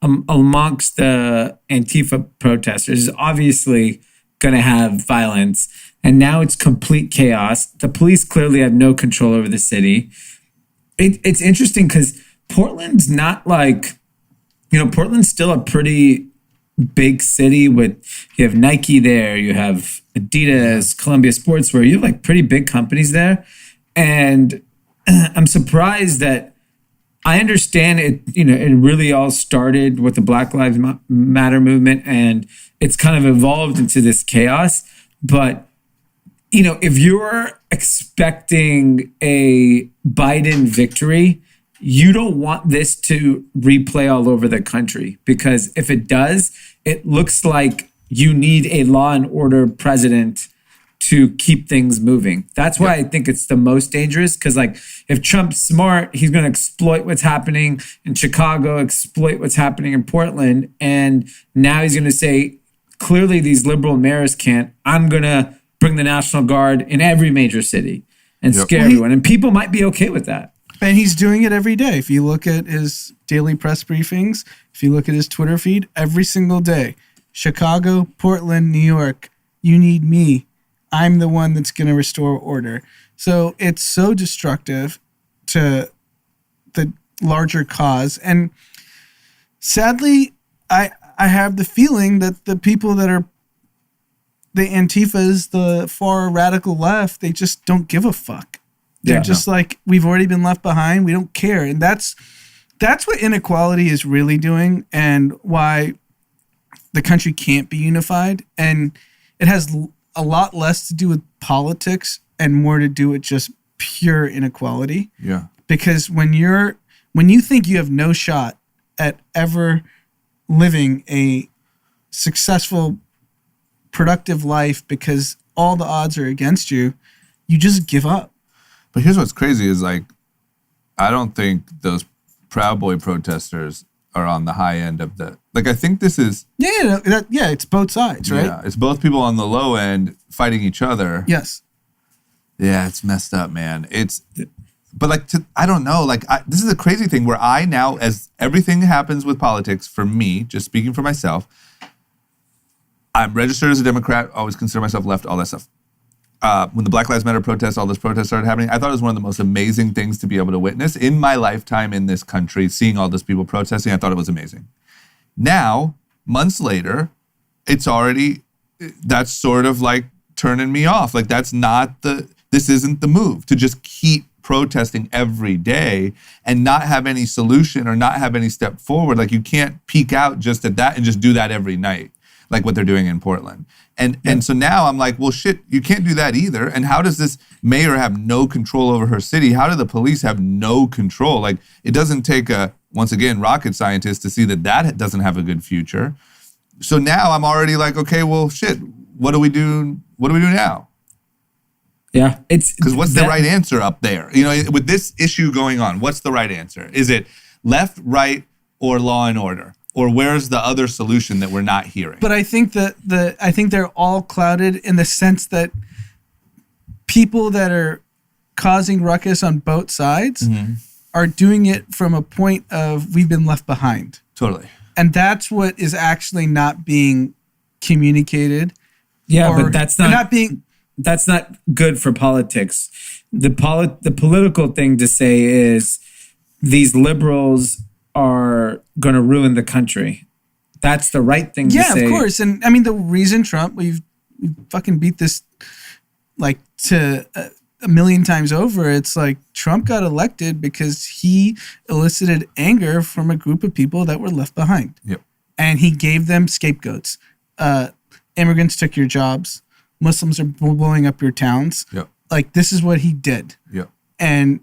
amongst the Antifa protesters is obviously going to have violence. And now it's complete chaos. The police clearly have no control over the city. It's interesting because Portland's not like, Portland's still a pretty big city with, you have Nike there, you have Adidas, Columbia Sportswear, you have like pretty big companies there. And I'm surprised that I understand it, it really all started with the Black Lives Matter movement and it's kind of evolved into this chaos. But, if you're expecting a Biden victory, you don't want this to replay all over the country, because if it does, it looks like you need a law and order president to keep things moving. That's why I think it's the most dangerous, because like if Trump's smart, he's going to exploit what's happening in Chicago, exploit what's happening in Portland. And now he's going to say, clearly these liberal mayors can't. I'm going to bring the National Guard in every major city and Yep. scare everyone. And people might be okay with that. And he's doing it every day. If you look at his daily press briefings, if you look at his Twitter feed, every single day, Chicago, Portland, New York, you need me. I'm the one that's going to restore order. So it's so destructive to the larger cause. And sadly, I have the feeling that the people that are the Antifas, the far radical left, they just don't give a fuck. They're just like, we've already been left behind. We don't care. And that's what inequality is really doing, and why the country can't be unified. And it has a lot less to do with politics and more to do with just pure inequality. Yeah. Because when you think you have no shot at ever living a successful, productive life because all the odds are against you, you just give up. But here's what's crazy is like, I don't think those Proud Boy protesters are on the high end of the, like, I think this is. Yeah, it's both sides, right? Yeah, it's both people on the low end fighting each other. Yes. Yeah, it's messed up, man. But like, I don't know. Like, this is a crazy thing where I now, as everything happens with politics, for me, just speaking for myself, I'm registered as a Democrat, always consider myself left, all that stuff. When the Black Lives Matter protests, all those protests started happening, I thought it was one of the most amazing things to be able to witness in my lifetime in this country, seeing all those people protesting. I thought it was amazing. Now, months later, that's sort of like turning me off. Like, this isn't the move to just keep protesting every day and not have any solution or not have any step forward. Like, you can't peak out just at that and just do that every night, like what they're doing in Portland. And so now I'm like, well, shit, you can't do that either. And how does this mayor have no control over her city? How do the police have no control? Like, it doesn't take a, once again, rocket scientist to see that doesn't have a good future. So now I'm already like, okay, well, shit, what do we do? What do we do now? Yeah, because what's the right answer up there? You know, with this issue going on, what's the right answer? Is it left, right, or law and order? Or where's the other solution that we're not hearing? But I think I think they're all clouded in the sense that people that are causing ruckus on both sides are doing it from a point of we've been left behind. Totally. And that's what is actually not being communicated. Yeah, but that's not good for politics. The political thing to say is these liberals are going to ruin the country. That's the right thing to say. Yeah, of course. And I mean, the reason Trump, we've fucking beat this like to a million times over. It's like Trump got elected because he elicited anger from a group of people that were left behind. Yep. And he gave them scapegoats. Immigrants took your jobs. Muslims are blowing up your towns. Yep. Like, this is what he did. Yep. And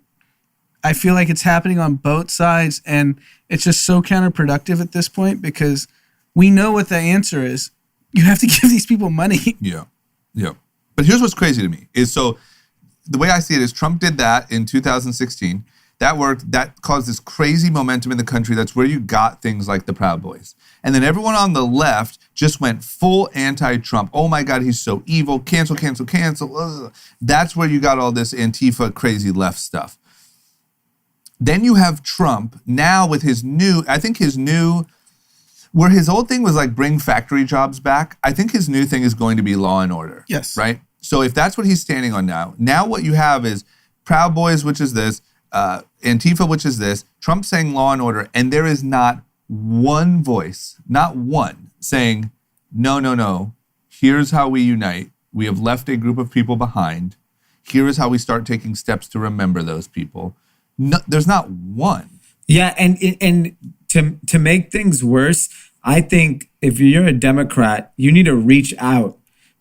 I feel like it's happening on both sides, and it's just so counterproductive at this point because we know what the answer is. You have to give these people money. Yeah. Yeah. But here's what's crazy to me is, so the way I see it is Trump did that in 2016. That worked. That caused this crazy momentum in the country. That's where you got things like the Proud Boys. And then everyone on the left just went full anti-Trump. Oh my God, he's so evil. Cancel, cancel, cancel. Ugh. That's where you got all this Antifa crazy left stuff. Then you have Trump now with where his old thing was like bring factory jobs back. I think his new thing is going to be law and order. Yes. Right? So if that's what he's standing on now what you have is Proud Boys, which is this, Antifa, which is this, Trump saying law and order, and there is not one voice, not one, saying, no, here's how we unite. We have left a group of people behind. Here is how we start taking steps to remember those people. No, there's not one. Yeah, and to make things worse, I think if you're a Democrat, you need to reach out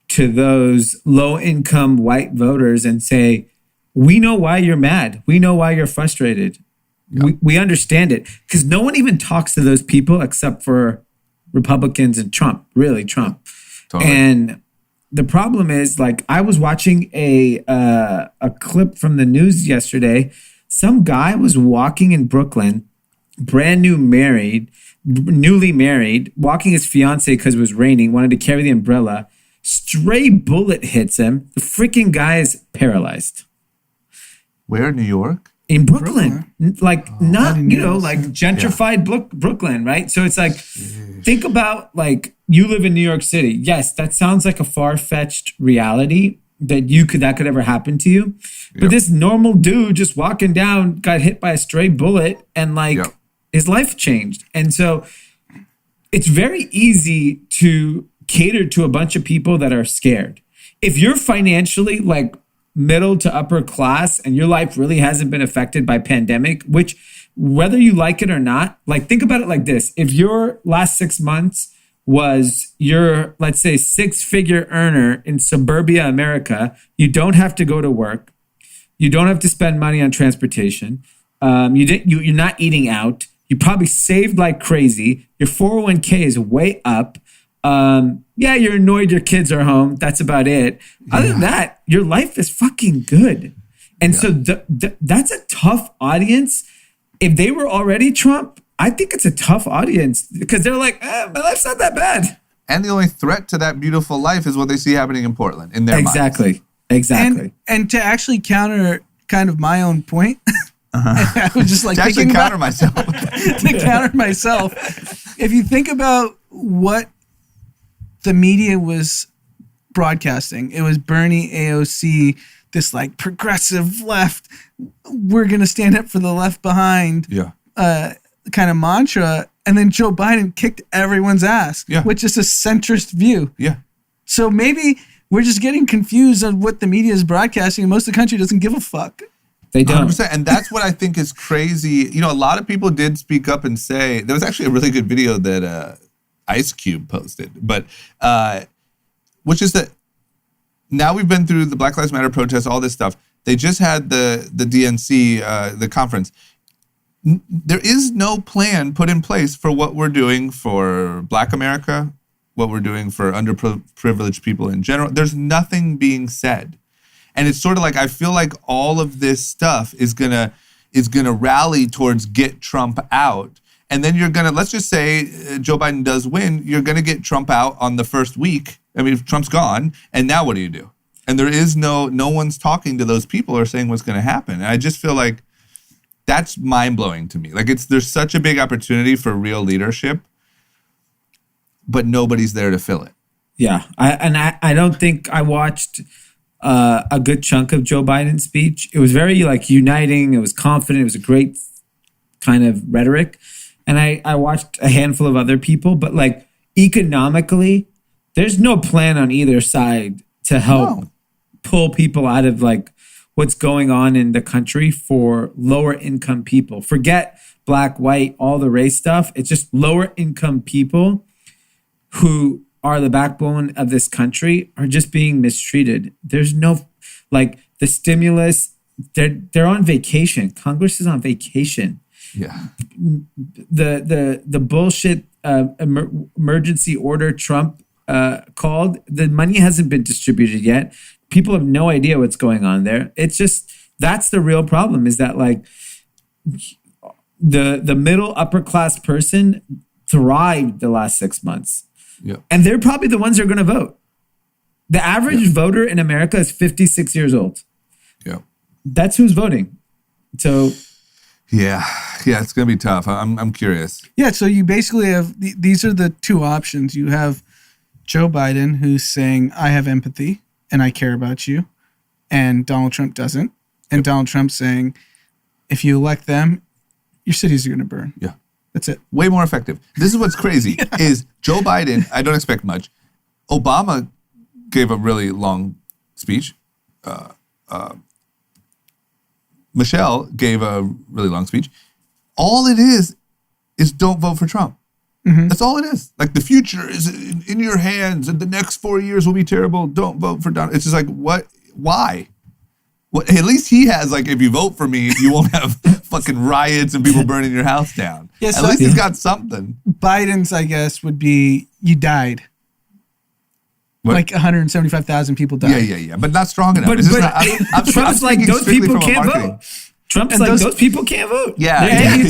to those low-income white voters and say, we know why you're mad. We know why you're frustrated. Yep. We understand it. Because no one even talks to those people except for Republicans and Trump, really Trump. Totally. And the problem is, like, I was watching a clip from the news yesterday. Some guy was walking in Brooklyn, newly married, walking his fiance because it was raining, wanted to carry the umbrella. Stray bullet hits him. The freaking guy is paralyzed. Where? New York? In Brooklyn. Like, not, didn't you know know, this. like gentrified Brooklyn, right? So it's like, think about like, you live in New York City. Yes, that sounds like a far-fetched reality that could ever happen to you. But this normal dude just walking down got hit by a stray bullet and like his life changed. And so it's very easy to cater to a bunch of people that are scared. If you're financially like middle to upper class and your life really hasn't been affected by pandemic, which whether you like it or not, like think about it like this. If your last 6 months was your, let's say, 6-figure earner in suburbia America, you don't have to go to work. You don't have to spend money on transportation. You're not eating out. You probably saved like crazy. Your 401k is way up. You're annoyed your kids are home. That's about it. Other than that, your life is fucking good. And so that's a tough audience. If they were already Trump, I think it's a tough audience because they're like, my life's not that bad. And the only threat to that beautiful life is what they see happening in Portland in their minds. Exactly. And to actually counter kind of my own point, I was just like to actually counter myself. to counter myself. If you think about what the media was broadcasting, it was Bernie, AOC, this like progressive left, we're going to stand up for the left behind kind of mantra. And then Joe Biden kicked everyone's ass with just a centrist view. Yeah. So maybe we're just getting confused on what the media is broadcasting and most of the country doesn't give a fuck. They don't. 100%. And that's what I think is crazy. You know, a lot of people did speak up and say, there was actually a really good video that Ice Cube posted, but which is that now we've been through the Black Lives Matter protests, all this stuff. They just had the DNC, the conference. There is no plan put in place for what we're doing for Black America, what we're doing for underprivileged people in general. There's nothing being said. And it's sort of like, I feel like all of this stuff is gonna rally towards get Trump out. And then you're gonna, let's just say Joe Biden does win, you're gonna get Trump out on the first week. I mean, if Trump's gone, and now what do you do? And there is no one's talking to those people or saying what's gonna happen. And I just feel like that's mind-blowing to me. Like there's such a big opportunity for real leadership, but nobody's there to fill it. Yeah, I don't think I watched a good chunk of Joe Biden's speech. It was very like uniting. It was confident. It was a great kind of rhetoric. And I watched a handful of other people, but like economically, there's no plan on either side to help pull people out of like what's going on in the country for lower income people. Forget black, white, all the race stuff. It's just lower income people who are the backbone of this country are just being mistreated. There's no, like the stimulus, they're on vacation. Congress is on vacation. Yeah. The bullshit emergency order Trump called, the money hasn't been distributed yet. People have no idea what's going on there. It's just, that's the real problem, is that like the middle upper class person thrived the last 6 months. Yeah. And they're probably the ones who are going to vote. The average voter in America is 56 years old. Yeah. That's who's voting. So yeah, it's going to be tough. I'm curious. Yeah, so you basically have, these are the two options. You have Joe Biden, who's saying, I have empathy and I care about you. And Donald Trump doesn't. And Donald Trump saying, if you elect them, your cities are going to burn. Yeah. That's it. Way more effective. This is what's crazy is Joe Biden, I don't expect much. Obama gave a really long speech. Michelle gave a really long speech. All it is don't vote for Trump. Mm-hmm. That's all it is. Like the future is in your hands and the next 4 years will be terrible. Don't vote for Donald. It's just like, what? Why? What? At least he has like, if you vote for me, you won't have fucking riots and people burning your house down. Yeah, so at least he's got something. Biden's, I guess, would be you died. What? Like 175,000 people died. Yeah. But not strong enough. But Trump's like, those people can't vote. Trump's And like, those- those people can't vote. Yeah. And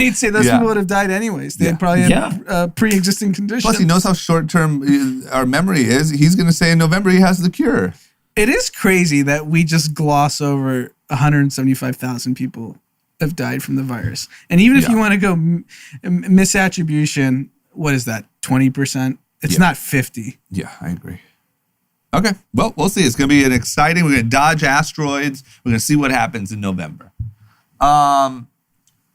he'd say those Yeah. people would have died anyways. They Yeah. had probably had Yeah. pre-existing conditions. Plus, he knows how short-term our memory is. He's going to say in November he has the cure. It is crazy that we just gloss over 175,000 people have died from the virus. And even if Yeah. you want to go misattribution, what is that, 20%? It's Yeah. not 50. Yeah, I agree. Okay, well, we'll see. It's going to be an exciting. We're going to dodge asteroids. We're going to see what happens in November.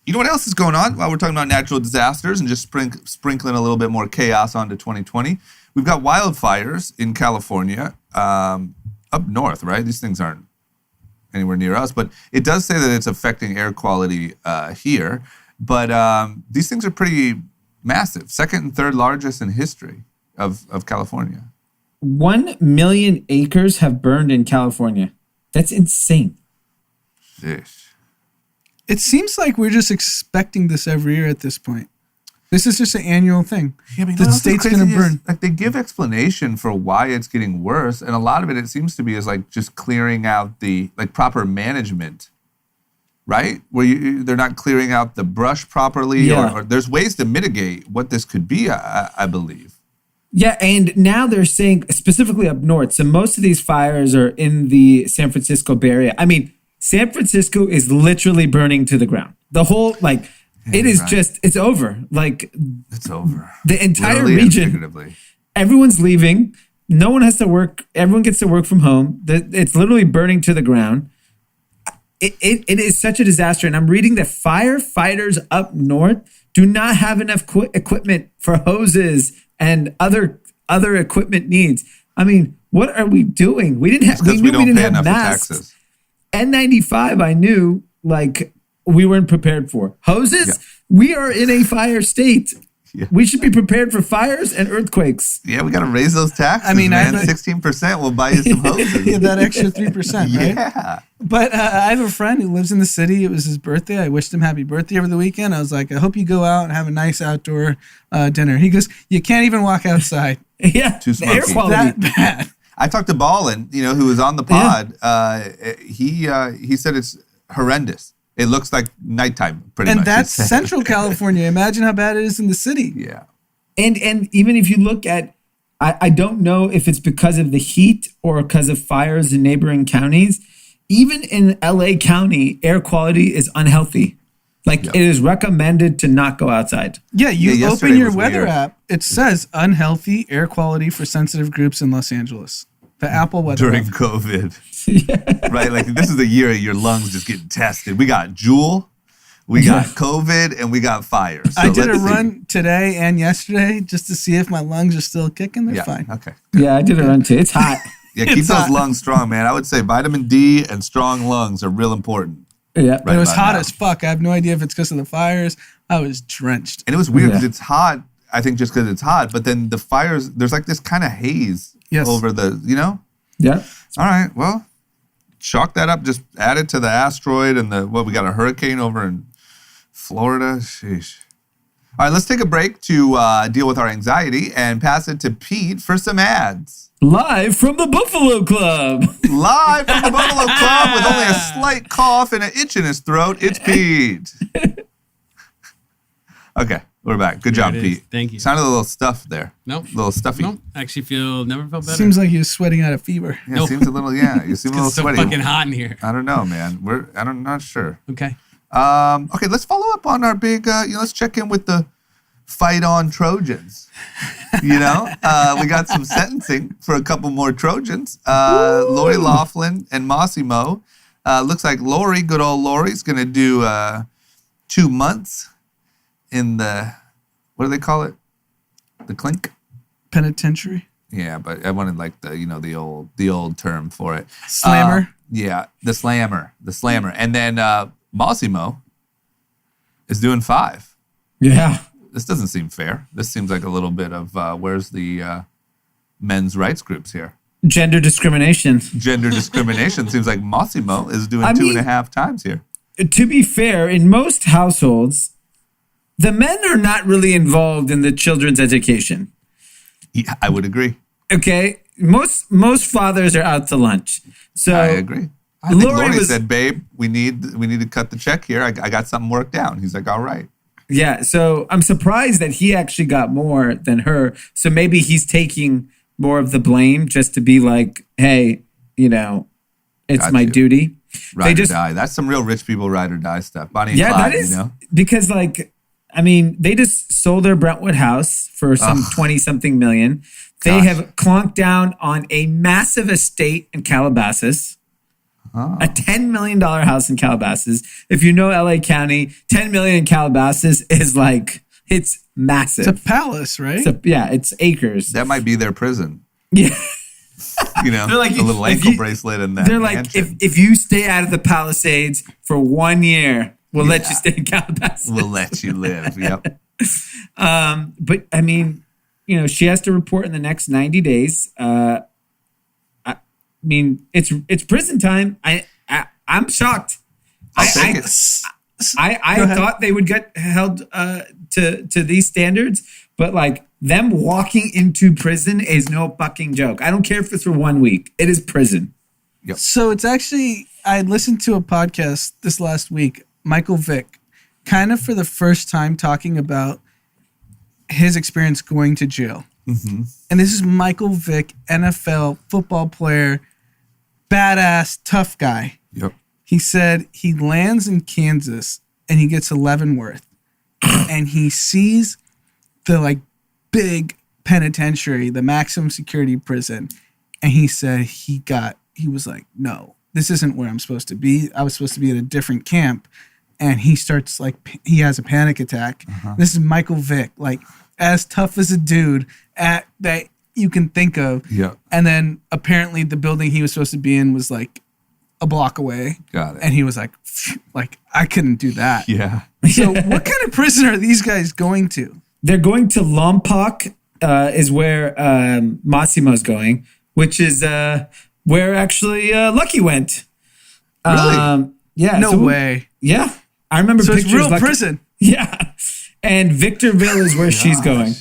You know what else is going on while we're talking about natural disasters and just sprinkling a little bit more chaos onto 2020? We've got wildfires in California, up north, right? These things aren't anywhere near us, but it does say that it's affecting air quality here. But these things are pretty massive. Second and third largest in history of California. 1 million acres have burned in California. That's insane. Sheesh. It seems like we're just expecting this every year at this point. This is just an annual thing. Yeah, but the state's going to burn. Like, they give explanation for why it's getting worse, and a lot of it seems to be is like just clearing out the like proper management, right? Where they're not clearing out the brush properly, Yeah. or there's ways to mitigate what this could be. I believe. Yeah, and now they're saying specifically up north. So most of these fires are in the San Francisco Bay Area. I mean, San Francisco is literally burning to the ground. The whole it is right. just it's over. Like It's over. the entire Literally and region, figuratively. everyone's leaving. No one has to work. Everyone gets to work from home. It's literally burning to the ground. It is such a disaster. And I'm reading that firefighters up north do not have enough equipment for hoses and other equipment needs. I mean, what are we doing? We didn't have. We Because knew we we don't didn't pay have enough for masks. taxes. N95, I knew we weren't prepared for. Hoses, Yeah. we are in a fire state. Yeah. We should be prepared for fires and earthquakes. Yeah, we got to raise those taxes. I mean, man, I- 16% will buy you some hoses. Yeah, that extra 3%, right? Yeah. But I have a friend who lives in the city. It was his birthday. I wished him happy birthday over the weekend. I was like, I hope you go out and have a nice outdoor dinner. He goes, you can't even walk outside. Yeah, Too the air smoky. quality. That bad. I talked to Ballin, who was on the pod. He said it's horrendous. It looks like nighttime, pretty much. And that's he said. Central California. Imagine how bad it is in the city. Yeah. And even if you look at, I don't know if it's because of the heat or because of fires in neighboring counties. Even in LA County, air quality is unhealthy. Like Yep. it is recommended to not go outside. Yeah, you Yeah, yesterday open your was weather weird. app. It says unhealthy air quality for sensitive groups in Los Angeles. The Apple weather During app. COVID. Right? Like, this is the year of your lungs just getting tested. We got Juul, we got COVID, and we got fire. So I did a let's see. run today and yesterday just to see if my lungs are still kicking. They're Yeah. fine. Okay. Yeah, I did a run too. It's hot. Yeah, keep It's those hot. lungs strong, man. I would say vitamin D and strong lungs are real important. Yeah. But it was about hot now. as fuck. I have no idea if it's because of the fires. I was drenched. And it was weird because Yeah. it's hot, I think just because it's hot, but then the fires, there's like this kind of haze Yes. over the, Yeah. All right, well, chalk that up. Just add it to the asteroid and we got a hurricane over in Florida. Sheesh. All right, let's take a break to deal with our anxiety and pass it to Pete for some ads. Live from the Buffalo Club. Live from the Buffalo Club with only a slight cough and an itch in his throat, it's Pete. Okay, we're back. Good job, There it is. Pete. Thank you. Sounded a little stuffed there. Nope. A little stuffy. Nope. Actually, never felt better. Seems like he was sweating out of fever. Yeah, Nope. seems a little, you seem a little It's so sweaty. fucking hot in here. I don't know, man. I'm not sure. Okay. Okay, let's follow up on our big, let's check in with the fight on Trojans. We got some sentencing for a couple more Trojans. Lori Loughlin and Mossy Mo. Looks like Lori, good old Lori's going to do 2 months in the, what do they call it? The clink? Penitentiary. Yeah, but I wanted like the old term for it. Slammer. Yeah, the slammer. And then Mossy Mo is doing 5. Yeah. This doesn't seem fair. This seems like a little bit of where's the men's rights groups here? Gender discrimination. Gender discrimination. Seems like Mossy Mo is doing I mean- 2.5 times here. To be fair, in most households, the men are not really involved in the children's education. Yeah, I would agree. Okay? Most fathers are out to lunch. So I agree. I think Lori Lori was- said, "Babe, we need to cut the check here. I got something worked out." He's like, "All right." Yeah, so I'm surprised that he actually got more than her. So maybe he's taking more of the blame just to be like, hey, it's Got my you. duty. Ride or die. That's some real rich people ride or die stuff. Bonnie and Yeah, Clyde, that is because they just sold their Brentwood house for some 20-something million. They Gosh. have clonked down on a massive estate in Calabasas. A $10 million house in Calabasas. If you know LA County, $10 million in Calabasas is it's massive. It's a palace, right? It's acres. That might be their prison. Yeah. They're like, a little if ankle you- bracelet in that. They're like, mansion. if you stay out of the Palisades for 1 year, we'll let you stay in Calabasas. We'll let you live. Yep. But I mean, she has to report in the next 90 days. I mean, it's prison time. I'm shocked. I'll take it. I thought they would get held to these standards, but them walking into prison is no fucking joke. I don't care if it's for 1 week. It is prison. So it's actually, I listened to a podcast this last week, Michael Vick, kind of for the first time talking about his experience going to jail. Mm-hmm. And this is Michael Vick, NFL football player, badass, tough guy. Yep. He said he lands in Kansas and he gets Leavenworth and he sees the big penitentiary, the maximum security prison. And he said he was like, no, this isn't where I'm supposed to be. I was supposed to be at a different camp. And he starts he has a panic attack. Uh-huh. This is Michael Vick, as tough as a dude that you can think of. Yeah. And then apparently the building he was supposed to be in was a block away. Got it. And he was like, I couldn't do that. Yeah. So what kind of prison are these guys going to? They're going to Lompoc, is where Massimo's going, which is where actually Lucky went. Really? Yeah. No way. Yeah. I remember So pictures. it's real prison. Yeah. And Victorville is where she's going.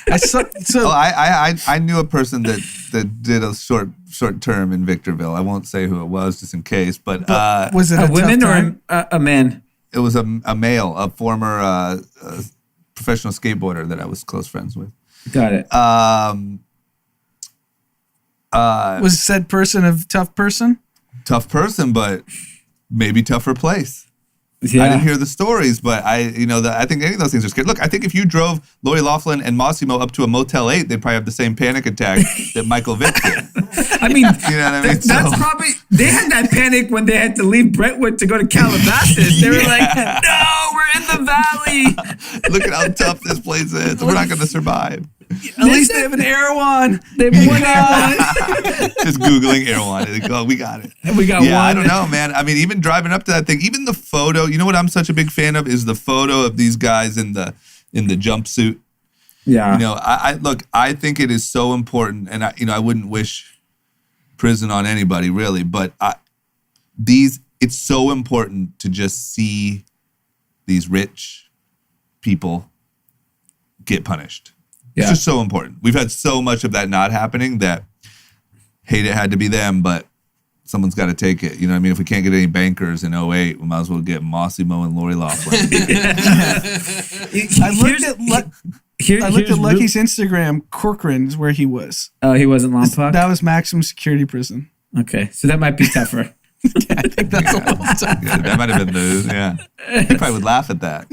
I knew a person that did a short term in Victorville. I won't say who it was, just in case. But was it A woman tough or time? a man? it was a male, a former professional skateboarder that I was close friends with. Got it. Was said person a tough person? Tough person, but maybe tougher place. Yeah. I didn't hear the stories, but I think any of those things are scary. Look, I think if you drove Lori Loughlin and Massimo up to a Motel 8, they'd probably have the same panic attack that Michael Vick did. I mean, You know what I mean? that's probably, they had that panic when they had to leave Brentwood to go to Calabasas. They were like, no, we're in the valley. Look at how tough this place is. We're not going to survive. At least they have an Erewhon. They have one airline. Just Googling Erewhon. They go, we got it. We got Yeah, one. I don't know, man. I mean, even driving up to that thing, even the photo, you know what I'm such a big fan of is the photo of these guys in the jumpsuit. Yeah. You know, I think it is so important, and I wouldn't wish prison on anybody really, but it's so important to just see these rich people get punished. Yeah. It's just so important. We've had so much of that not happening that hate it had to be them, but someone's got to take it. You know what I mean? If we can't get any bankers in 2008, we might as well get Massimo and Lori Loughlin. I looked at Lucky's Instagram. Corcoran's where he was. Oh, he wasn't Lompoc? That was maximum security prison. Okay, so that might be tougher. I think that's a little tough. Yeah, that might have been the, yeah. He probably would laugh at that.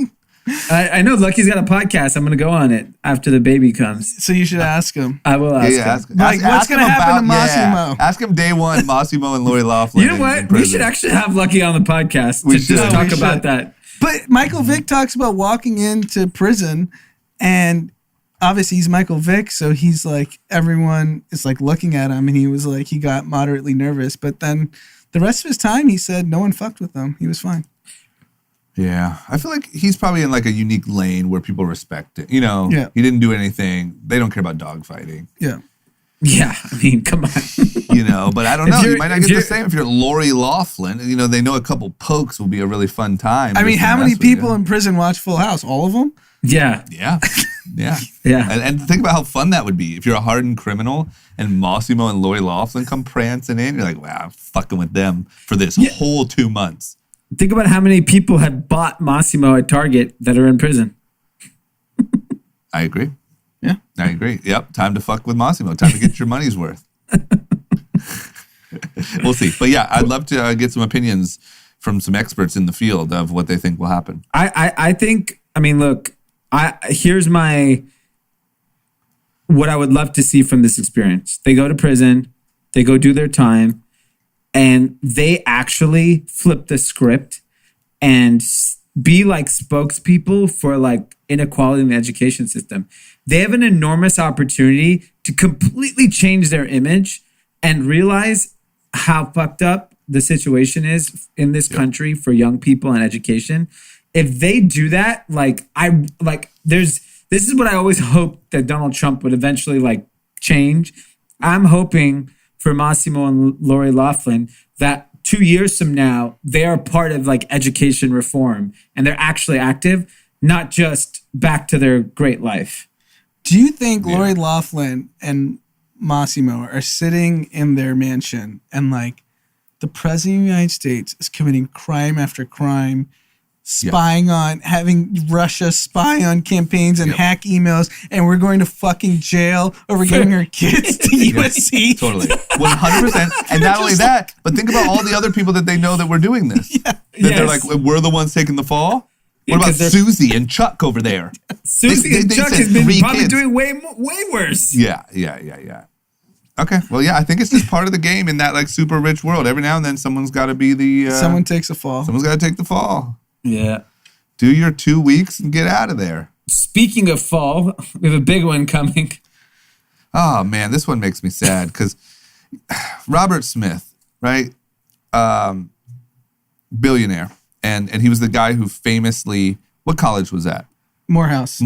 I know Lucky's got a podcast. I'm going to go on it after the baby comes. So you should ask him. I will ask him. Ask Like, what's him gonna happen to about- Massimo? Ask him day one, Massimo and Lori Loughlin. You know in what? We prison. should actually have Lucky on the podcast We to just should. talk We about should. that. But Michael Vick talks about walking into prison, and obviously he's Michael Vick, so he's like, everyone is like looking at him, and he was like, he got moderately nervous, but then the rest of his time, he said no one fucked with him. He was fine. Yeah. I feel like he's probably in like a unique lane where people respect it. You know, Yeah. He didn't do anything. They don't care about dogfighting. Yeah. Yeah, I mean, come on. You know, but I don't If know. You you're- might not if get the you're- same if you're Lori Loughlin. You know, they know a couple pokes will be a really fun time. I mean, just to how many mess with people you. in prison watch Full House? All of them? Yeah. Yeah. Yeah. Yeah. And think about how fun that would be if you're a hardened criminal and Massimo and Lori Loughlin come prancing in. You're like, wow, I'm fucking with them for this whole 2 months. Think about how many people have bought Massimo at Target that are in prison. I agree. Yeah. I agree. Yep. Time to fuck with Massimo. Time to get your money's worth. We'll see. But yeah, I'd love to get some opinions from some experts in the field of what they think will happen. I think, I mean, look, here's what I would love to see from this experience. They go to prison, they go do their time, and they actually flip the script and be like spokespeople for like inequality in the education system. They have an enormous opportunity to completely change their image and realize how fucked up the situation is in this country for young people and education. If they do that, this is what I always hoped that Donald Trump would eventually like change. I'm hoping for Massimo and Lori Loughlin that 2 years from now, they are part of like education reform and they're actually active, not just back to their great life. Do you think Lori Loughlin and Massimo are sitting in their mansion and like the president of the United States is committing crime after crime, spying on, having Russia spy on campaigns and hack emails, and we're going to fucking jail over giving our kids to USC? Totally. 100%. And not only that, but think about all the other people that they know that we're doing this. They're like, we're the ones taking the fall? What about Susie and Chuck over there? Susie and Chuck has been probably doing way worse. Yeah. Okay. Well, yeah, I think it's just part of the game in that like super rich world. Every now and then someone's got to be the... someone takes a fall. Someone's got to take the fall. Yeah. Do your 2 weeks and get out of there. Speaking of fall, we have a big one coming. Oh, man, this one makes me sad because Robert Smith, right? Billionaire. And he was the guy who famously... What college was that? Morehouse.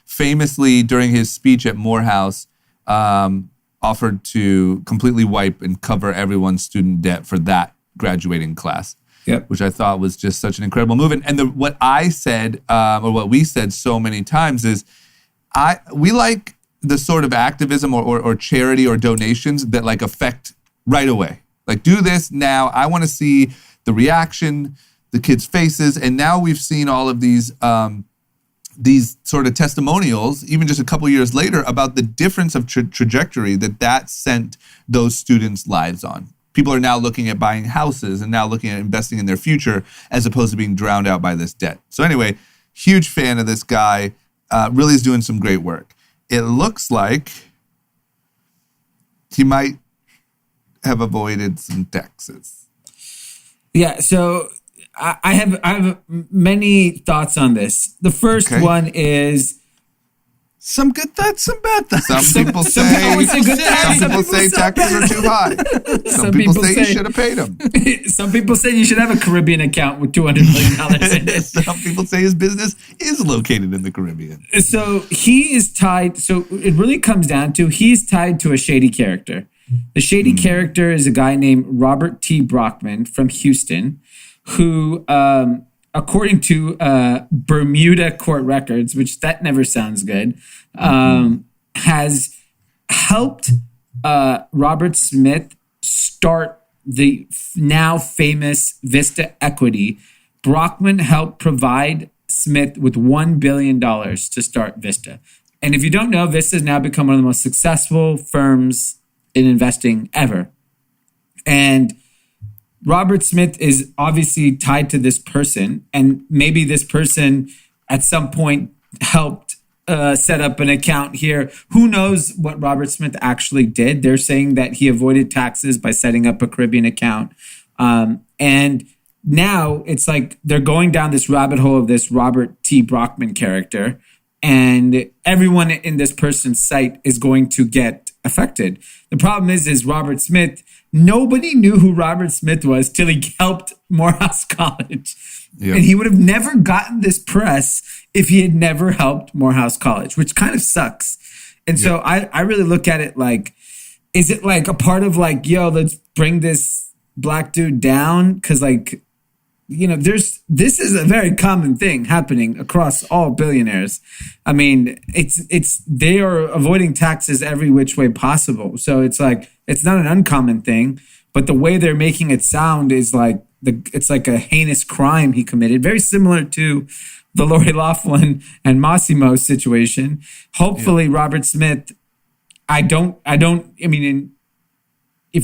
Famously, during his speech at Morehouse, offered to completely wipe and cover everyone's student debt for that graduating class. Yep. Which I thought was just such an incredible move. And what I said, or what we said so many times is, we like the sort of activism or charity or donations that like affect right away. Like, do this now. I want to see the reaction, the kids' faces. And now we've seen all of these sort of testimonials, even just a couple years later, about the difference of trajectory that sent those students' lives on. People are now looking at buying houses and now looking at investing in their future as opposed to being drowned out by this debt. So anyway, huge fan of this guy. Really is doing some great work. It looks like he might have avoided some taxes. Yeah, so I have many thoughts on this. The first one is... Some good thoughts, some bad thoughts. Some people say taxes are too high. Some people say you should have paid them. Some people say you should have a Caribbean account with $200 million in it. Some people say his business is located in the Caribbean. So he is tied. So it really comes down to he's tied to a shady character. The shady character is a guy named Robert T. Brockman from Houston, who... according to Bermuda court records, which that never sounds good, has helped Robert Smith start the now famous Vista Equity. Brockman helped provide Smith with $1 billion to start Vista. And if you don't know, Vista has now become one of the most successful firms in investing ever. And Robert Smith is obviously tied to this person, and maybe this person at some point helped set up an account here. Who knows what Robert Smith actually did? They're saying that he avoided taxes by setting up a Caribbean account. And now it's like they're going down this rabbit hole of this Robert T. Brockman character, and everyone in this person's site is going to get affected. The problem is Robert Smith... Nobody knew who Robert Smith was till he helped Morehouse College. Yep. And he would have never gotten this press if he had never helped Morehouse College, which kind of sucks. And so I really look at it like, is it like a part of like, yo, let's bring this black dude down? Because like, this is a very common thing happening across all billionaires. I mean, they are avoiding taxes every which way possible. So it's like, it's not an uncommon thing, but the way they're making it sound is like it's like a heinous crime he committed, very similar to the Lori Loughlin and Massimo situation. Hopefully, Robert Smith, if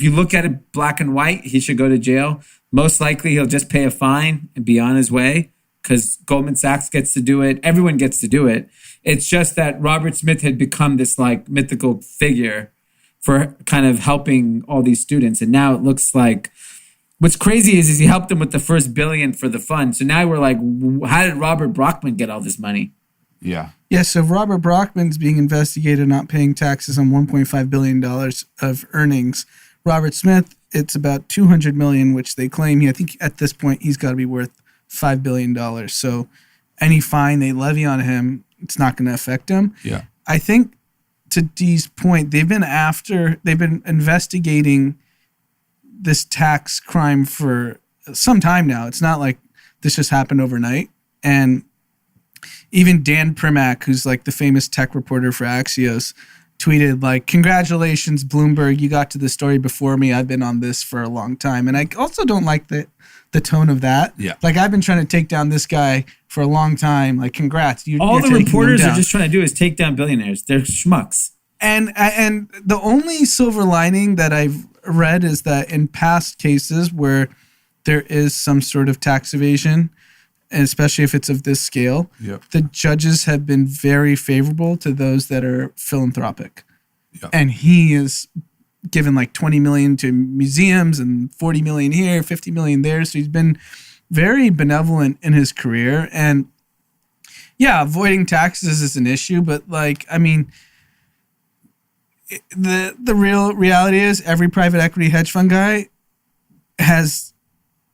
you look at it black and white, he should go to jail. Most likely, he'll just pay a fine and be on his way because Goldman Sachs gets to do it. Everyone gets to do it. It's just that Robert Smith had become this like mythical figure for kind of helping all these students. And now it looks like what's crazy is he helped them with the first $1 billion for the fund. So now we're like, how did Robert Brockman get all this money? Yeah. Yeah, so Robert Brockman's being investigated not paying taxes on $1.5 billion of earnings. Robert Smith, it's about $200 million, which they claim. I think at this point he's got to be worth $5 billion. So any fine they levy on him, it's not going to affect him. Yeah. I think to Dee's point, they've been investigating this tax crime for some time now. It's not like this just happened overnight. And even Dan Primack, who's like the famous tech reporter for Axios, tweeted like, "Congratulations, Bloomberg, you got to the story before me. I've been on this for a long time." And I also don't like the tone of that. Yeah. Like, I've been trying to take down this guy for a long time. Like, congrats. All the reporters are just trying to do is take down billionaires. They're schmucks. And the only silver lining that I've read is that in past cases where there is some sort of tax evasion, and especially if it's of this scale, the judges have been very favorable to those that are philanthropic. Yep. And he is given like $20 million to museums and $40 million here, $50 million there. So he's been very benevolent in his career. And yeah, avoiding taxes is an issue, but like, I mean, the real reality is every private equity hedge fund guy has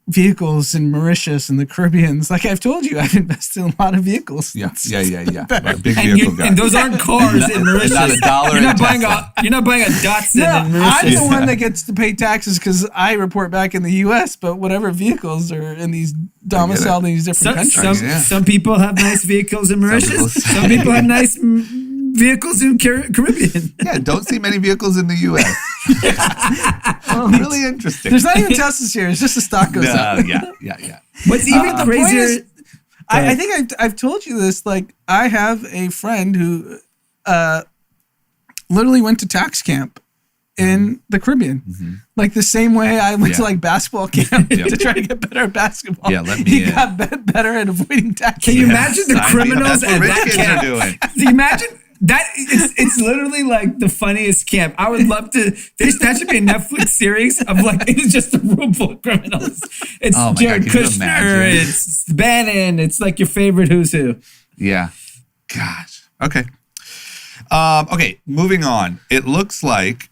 vehicles in Mauritius and the Caribbean. Like I've told you, I've invested in a lot of vehicles. Yeah. Right, big vehicle guy. And those aren't cars in Mauritius. Not a dollar. You're not buying a Datsun in Mauritius. I'm the one that gets to pay taxes because I report back in the U.S., but whatever vehicles are in these domiciled in these different countries. Some people have nice vehicles in Mauritius. Some people have nice vehicles in Caribbean. Yeah, don't see many vehicles in the U.S. Really interesting. There's not even Teslas here. It's just the stock goes up. Yeah. What's even crazier? I think I've told you this. Like, I have a friend who literally went to tax camp in the Caribbean. Mm-hmm. Like the same way I went to like basketball camp to try to get better at basketball. Yeah, he got better at avoiding taxes. Can you imagine the criminals at that camp? Can you imagine? That it's literally like the funniest camp. I would love to. That should be a Netflix series of like it's just a room full of criminals. It's Jared Kushner. It's Bannon. It's like your favorite who's who. Yeah. Gosh. Okay. Okay. Moving on. It looks like.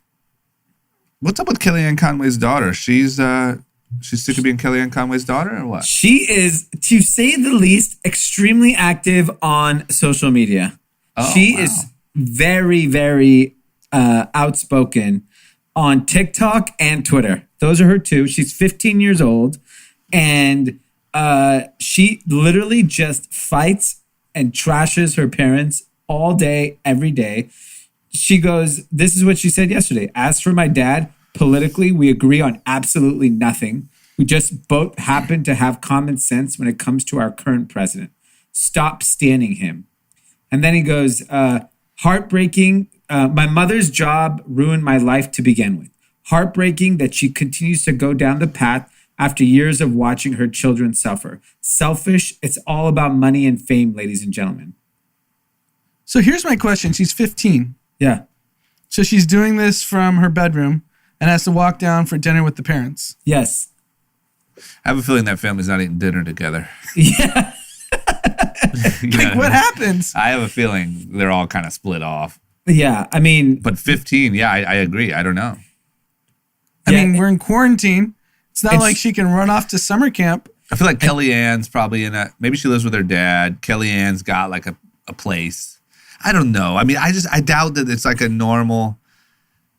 What's up with Kellyanne Conway's daughter? She's sick of being Kellyanne Conway's daughter, or what? She is, to say the least, extremely active on social media. She is very, very outspoken on TikTok and Twitter. Those are her two. She's 15 years old, and she literally just fights and trashes her parents all day, every day. She goes, this is what she said yesterday. As for my dad, politically, we agree on absolutely nothing. We just both happen to have common sense when it comes to our current president. Stop standing him. And then he goes, heartbreaking. My mother's job ruined my life to begin with. Heartbreaking that she continues to go down the path after years of watching her children suffer. Selfish. It's all about money and fame, ladies and gentlemen. So here's my question. She's 15. Yeah. So she's doing this from her bedroom and has to walk down for dinner with the parents. Yes. I have a feeling that family's not eating dinner together. Yeah. Like, what happens? I have a feeling they're all kind of split off. Yeah, I mean... But 15, yeah, I agree. I don't know. I mean, we're in quarantine. It's not like she can run off to summer camp. I feel like Kellyanne's probably in a... Maybe she lives with her dad. Kellyanne's got like a place. I don't know. I mean, I doubt that it's like a normal...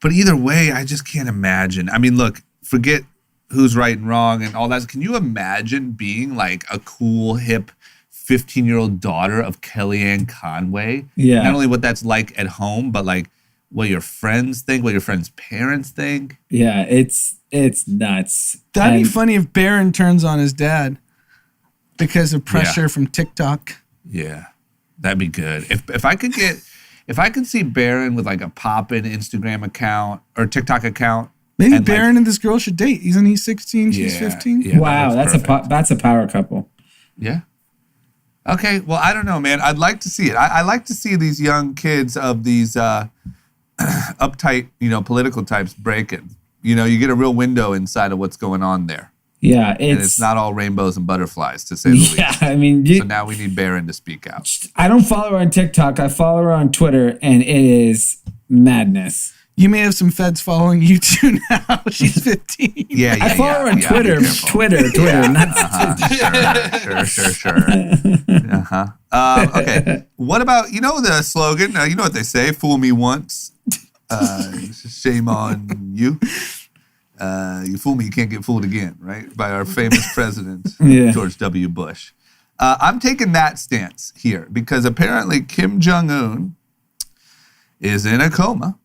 But either way, I just can't imagine. I mean, look, forget who's right and wrong and all that. Can you imagine being like a cool, hip 15-year-old daughter of Kellyanne Conway? Yeah. Not only what that's like at home, but like what your friends think, what your friends' parents think. Yeah, it's nuts. That'd be And- funny if Barron turns on his dad because of pressure from TikTok. Yeah, that'd be good. If I could see Barron with like a poppin' Instagram account or TikTok account. Maybe and Barron and this girl should date. Isn't he 16? She's Yeah, 15? yeah. Wow, that looks that's a power couple. Yeah. Okay. Well, I don't know, man. I'd like to see it. I like to see these young kids of these uptight, political types breaking. You get a real window inside of what's going on there. Yeah, And it's not all rainbows and butterflies, to say the least. Yeah, I mean, So now we need Barron to speak out. I don't follow her on TikTok. I follow her on Twitter, and it is madness. You may have some feds following you too now. She's 15. Yeah, I follow her on Twitter. be careful. Twitter, not Sure. Okay. What about, the slogan? You know what they say, fool me once, shame on you. You fool me, you can't get fooled again, right? By our famous president, Yeah. George W. Bush. I'm taking that stance here because apparently Kim Jong-un is in a coma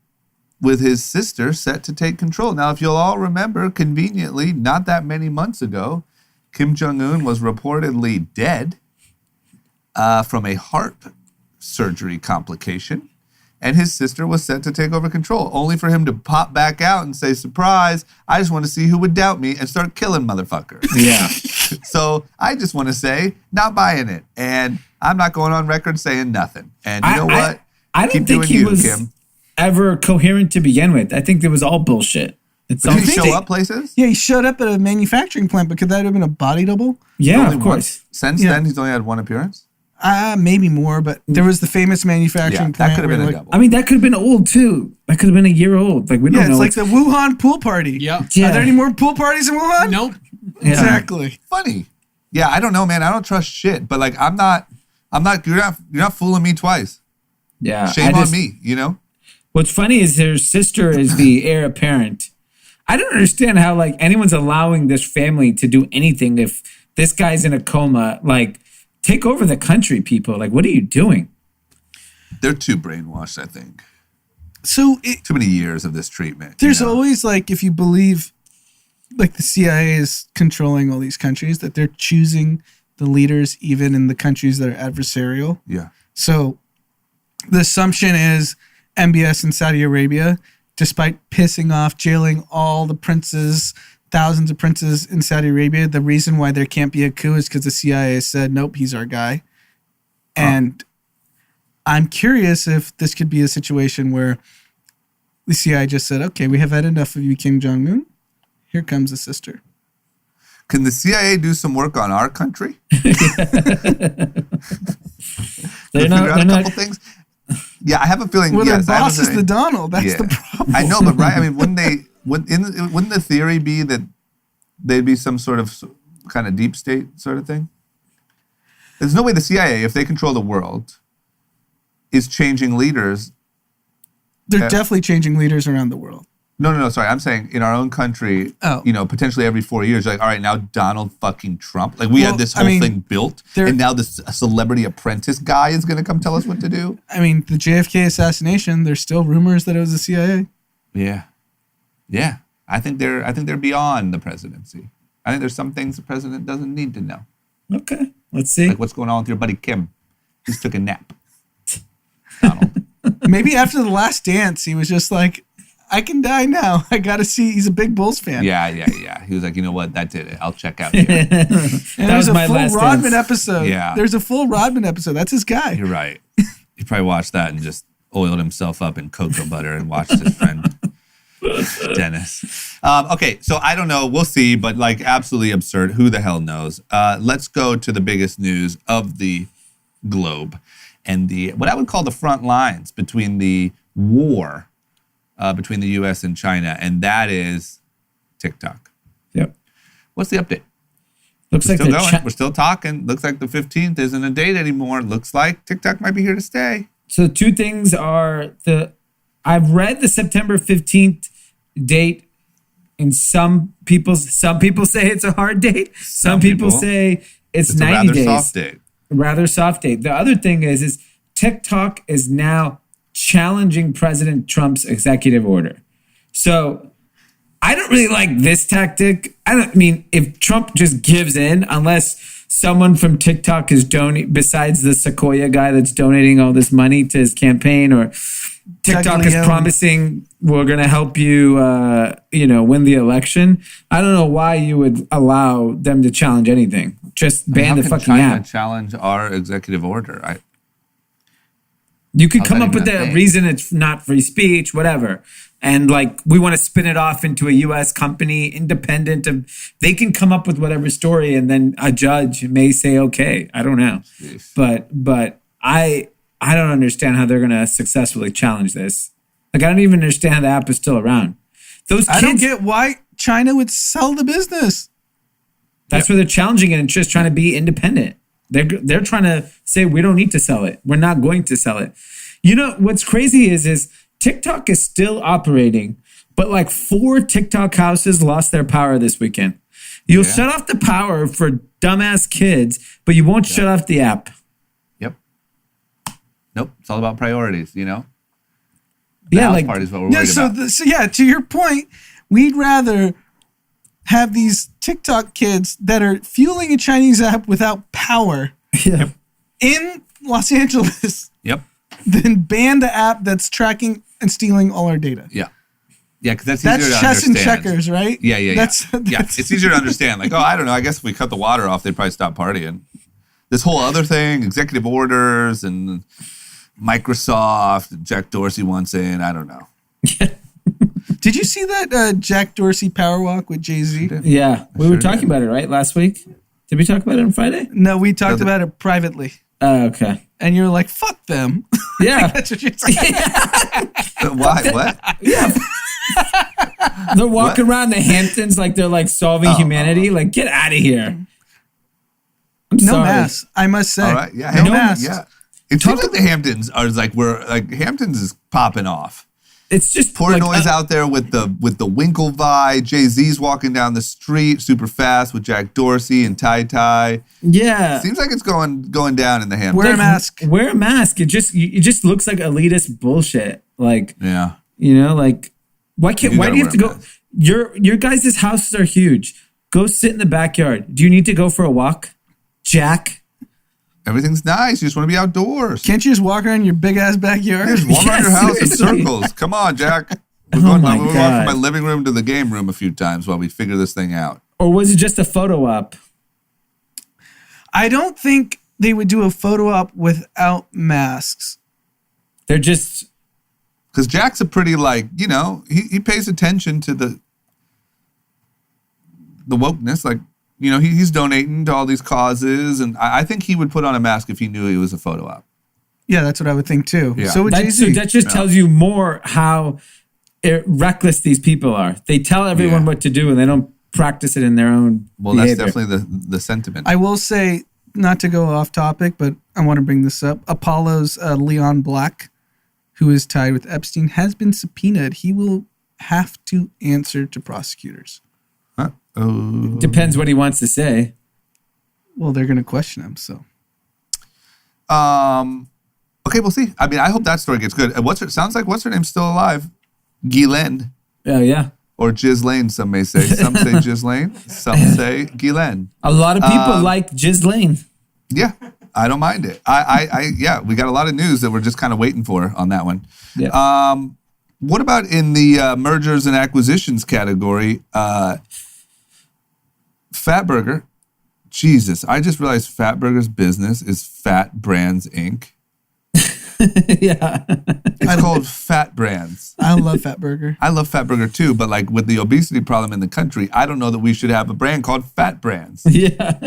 with his sister set to take control. Now, if you'll all remember, conveniently, not that many months ago, Kim Jong-un was reportedly dead from a heart surgery complication, and his sister was set to take over control, only for him to pop back out and say, surprise, I just want to see who would doubt me and start killing motherfuckers. Yeah. So I just want to say, not buying it. And I'm not going on record saying nothing. And you know what? I don't Keep think doing he was Kim. ever coherent to begin with. I think it was all bullshit. It's all Did he show up places? Yeah, he showed up at a manufacturing plant, but could that have been a body double? Yeah, Only of course. once. Since Yeah. then, he's only had one appearance. Maybe more, but there was the famous manufacturing Yeah, plant. that could have where, been a like, double. I mean, that could have been old too. That could have been a year old. Like we Yeah, don't know. it's like the Wuhan pool party. Yep. Yeah. Are there any more pool parties in Wuhan? Nope. Yeah. Exactly. Funny. Yeah, I don't know, man. I don't trust shit. But like, you're not fooling me twice. Yeah. Shame on me, What's funny is her sister is the heir apparent. I don't understand how like anyone's allowing this family to do anything if this guy's in a coma. Like, take over the country, people. Like, what are you doing? They're too brainwashed, I think. So Too many years of this treatment. there's always like, if you believe like the CIA is controlling all these countries, that they're choosing the leaders even in the countries that are adversarial. Yeah. So the assumption is MBS in Saudi Arabia, despite pissing off, jailing all the princes, thousands of princes in Saudi Arabia, the reason why there can't be a coup is because the CIA said, nope, he's our guy. And I'm curious if this could be a situation where the CIA just said, okay, we have had enough of you, Kim Jong-un. Here comes the sister. Can the CIA do some work on our country? They're Figure not. out They're a not. couple things. Yeah, I have a feeling. Well, yes, their I have a boss is feeling- the Donald. That's Yeah. the problem. I know, but right? I mean, wouldn't the theory be that they'd be some sort of kind of deep state sort of thing? There's no way the CIA, if they control the world, is changing leaders. They're definitely changing leaders around the world. No. Sorry, I'm saying in our own country. Oh. Potentially every 4 years, like, all right, now Donald fucking Trump. Like, we Well, had this I whole mean, thing built, there- and now this celebrity apprentice guy is going to come tell us what to do. I mean, the JFK assassination, there's still rumors that it was the CIA. Yeah. I think they're beyond the presidency. I think there's some things the president doesn't need to know. Okay, let's see. Like what's going on with your buddy Kim. He just took a nap. Donald. Maybe after The Last Dance, he was just like, I can die now. I got to see. He's a big Bulls fan. Yeah. He was like, you know what? That did it. I'll check out here. And That there's was a my full last Rodman dance. episode. Yeah. There's a full Rodman episode. That's his guy. You're right. He probably watched that and just oiled himself up in cocoa butter and watched his friend Dennis. Okay, so I don't know. We'll see, but like absolutely absurd. Who the hell knows? Let's go to the biggest news of the globe and what I would call the front lines between the war between the U.S. and China, and that is TikTok. Yep. What's the update? Looks We're like still the going. We're still talking. Looks like the 15th isn't a date anymore. Looks like TikTok might be here to stay. So two things are I've read the September 15th date And some people say it's a hard date. Some people say it's 90 rather days. Soft date. Rather soft date. The other thing is TikTok is now challenging President Trump's executive order. So I don't really like this tactic. If Trump just gives in, unless someone from TikTok is donating, besides the Sequoia guy that's donating all this money to his campaign, or TikTok is promising we're going to help you, win the election. I don't know why you would allow them to challenge anything. Just ban the fucking China app. Challenge our executive order. You could come up with a reason it's not free speech, whatever. And we want to spin it off into a U.S. company, independent of. They can come up with whatever story, and then a judge may say, "Okay." I don't know, but I don't understand how they're going to successfully challenge this. I don't even understand how the app is still around. Those kids, I don't get why China would sell the business. That's where they're challenging it and just trying to be independent. They're trying to say we don't need to sell it. We're not going to sell it. You know what's crazy is TikTok is still operating, but 4 TikTok houses lost their power this weekend. You'll shut off the power for dumbass kids, but you won't shut off the app. Yep. Nope. It's all about priorities, The Yeah, part is what we're worried about. To your point, we'd rather have these TikTok kids that are fueling a Chinese app without power in Los Angeles Yep. than ban the app that's tracking and stealing all our data. Yeah. Yeah, because that's easier to chess understand. and checkers, right? Yeah. That's It's easier to understand. I don't know. I guess if we cut the water off, they'd probably stop partying. This whole other thing, executive orders and Microsoft, Jack Dorsey wants in, I don't know. Did you see that Jack Dorsey power walk with Jay-Z? Yeah, we were talking about it, right, last week? Did we talk about it on Friday? No, we talked about it privately. Oh, okay. And you're like, fuck them. Yeah. That's what you're saying. Why? What? Yeah. They're walking around the Hamptons like they're solving humanity. Get out of here. I'm No sorry. mask, I must say. All right. Yeah. No mask. Yeah. It seems like the Hamptons are Hamptons is popping off. It's just Portnoy's out there with the Winklevi. Jay-Z's walking down the street super fast with Jack Dorsey and Ty. Yeah. Seems like it's going down in the Hamptons. Wear a mask. Wear a mask. It just looks like elitist bullshit. Yeah. Why do you have to go? Your guys' houses are huge. Go sit in the backyard. Do you need to go for a walk, Jack? Everything's nice. You just want to be outdoors. Can't you just walk around your big ass backyard? Just walk around your house in seriously. circles. Come on, Jack. We're Oh going my from God. my living room to the game room a few times while we figure this thing out. Or was it just a photo op? I don't think they would do a photo op without masks. They're just Because Jack's a pretty he pays attention to the wokeness. He's donating to all these causes, and I think he would put on a mask if he knew it was a photo op. Yeah, that's what I would think too. Yeah. So would Jay-Z. that just tells you more how reckless these people are. They tell everyone what to do, and they don't practice it in their own behavior. That's definitely the sentiment. I will say, not to go off topic, but I want to bring this up. Apollo's Leon Black, who is tied with Epstein, has been subpoenaed. He will have to answer to prosecutors. Depends what he wants to say. Well, they're going to question him, so. Okay, we'll see. I mean, I hope that story gets good. Sounds like what's her name's still alive? Ghislaine. Oh, yeah. Or Ghislaine, some may say. Some say Ghislaine. Some say Ghislaine. A lot of people like Ghislaine. Yeah, I don't mind it. We got a lot of news that we're just kind of waiting for on that one. Yeah. What about in the mergers and acquisitions category? Fatburger. Jesus, I just realized Fatburger's business is Fat Brands Inc. Yeah. It's called Fat Brands. I love Fatburger. I love Fatburger too, but with the obesity problem in the country, I don't know that we should have a brand called Fat Brands. Yeah.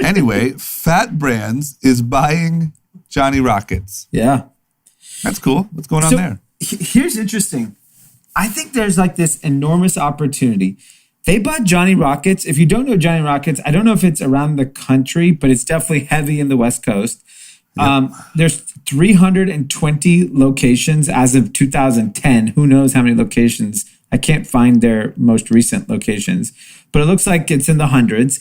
Anyway, Fat Brands is buying Johnny Rockets. Yeah. That's cool. What's going on there? Here's interesting. I think there's this enormous opportunity. They bought Johnny Rockets. If you don't know Johnny Rockets, I don't know if it's around the country, but it's definitely heavy in the West Coast. Yep. There's 320 locations as of 2010. Who knows how many locations I can't find their most recent locations, but it looks like it's in the hundreds.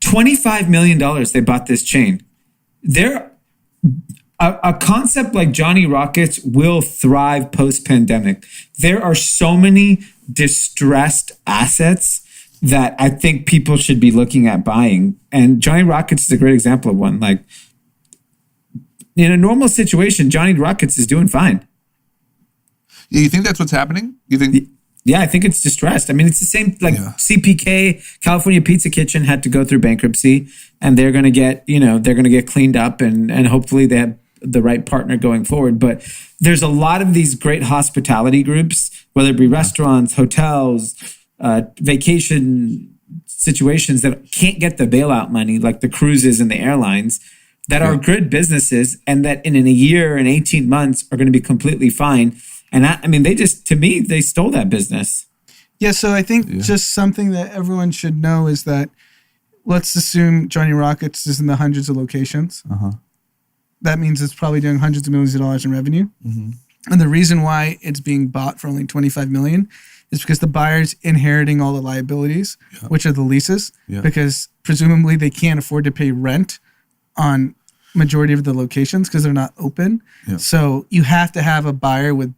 $25 million they bought this chain. A concept like Johnny Rockets will thrive post-pandemic. There are so many distressed assets that I think people should be looking at buying. And Johnny Rockets is a great example of one. Like, in a normal situation, Johnny Rockets is doing fine. Yeah, you think that's what's happening? You think? Yeah, I think it's distressed. I mean, it's the same, like CPK, California Pizza Kitchen, had to go through bankruptcy, and they're going to get, they're going to get cleaned up, and hopefully they have the right partner going forward. But there's a lot of these great hospitality groups, whether it be restaurants, hotels, vacation situations that can't get the bailout money, like the cruises and the airlines, that are good businesses, and that in a year and 18 months are going to be completely fine. And they stole that business. Yeah, so I think just something that everyone should know is that, let's assume Johnny Rockets is in the hundreds of locations. That means it's probably doing hundreds of millions of dollars in revenue. And the reason why it's being bought for only $25 million is because the buyer's inheriting all the liabilities, which are the leases, because presumably they can't afford to pay rent on majority of the locations because they're not open. So you have to have a buyer with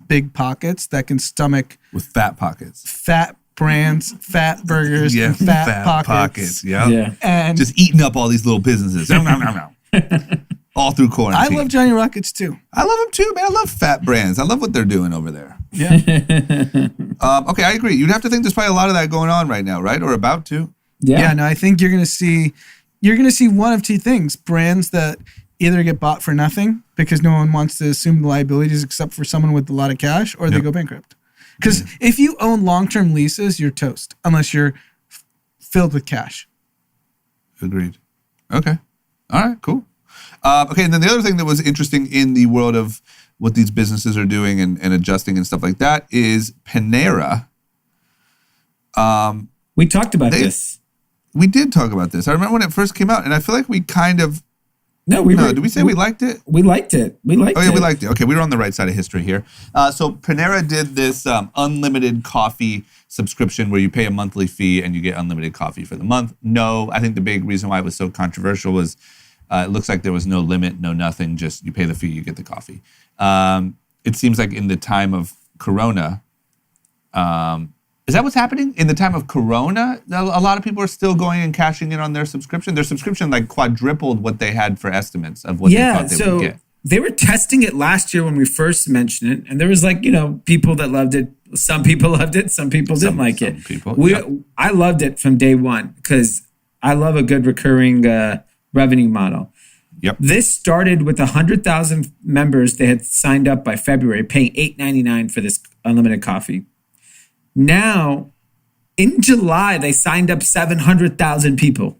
big pockets that can stomach with fat pockets, fat brands, fat burgers, and fat pockets. And just eating up all these little businesses. All through quarantine. I love Johnny Rockets too. I love them too, man. I love fat brands. I love what they're doing over there. Yeah. Okay, I agree. You'd have to think there's probably a lot of that going on right now, right? Or about to. Yeah. No, I think you're going to see one of two things: brands that either get bought for nothing because no one wants to assume the liabilities except for someone with a lot of cash, or they go bankrupt. Because if you own long-term leases, you're toast unless you're filled with cash. Agreed. Okay. All right, cool. Okay, and then the other thing that was interesting in the world of what these businesses are doing and adjusting and stuff like that is Panera. We talked about this. We did talk about this. I remember when it first came out, and I feel like we kind of... did we say we liked it? We liked it. We liked it. Okay, we were on the right side of history here. So Panera did this unlimited coffee subscription where you pay a monthly fee and you get unlimited coffee for the month. No, I think the big reason why it was so controversial was it looks like there was no limit, no nothing, just you pay the fee, you get the coffee. It seems like in the time of Corona, is that what's happening? In the time of Corona, a lot of people are still going and cashing in on their subscription. Their subscription like quadrupled what they had for estimates of what they thought they would get. They were testing it last year when we first mentioned it, and there was people that loved it. Some people loved it, some people didn't like it. I loved it from day one because I love a good recurring revenue model. Yep. This started with 100,000 members. They had signed up by February, paying $8.99 for this unlimited coffee. Now, in July, they signed up 700,000 people.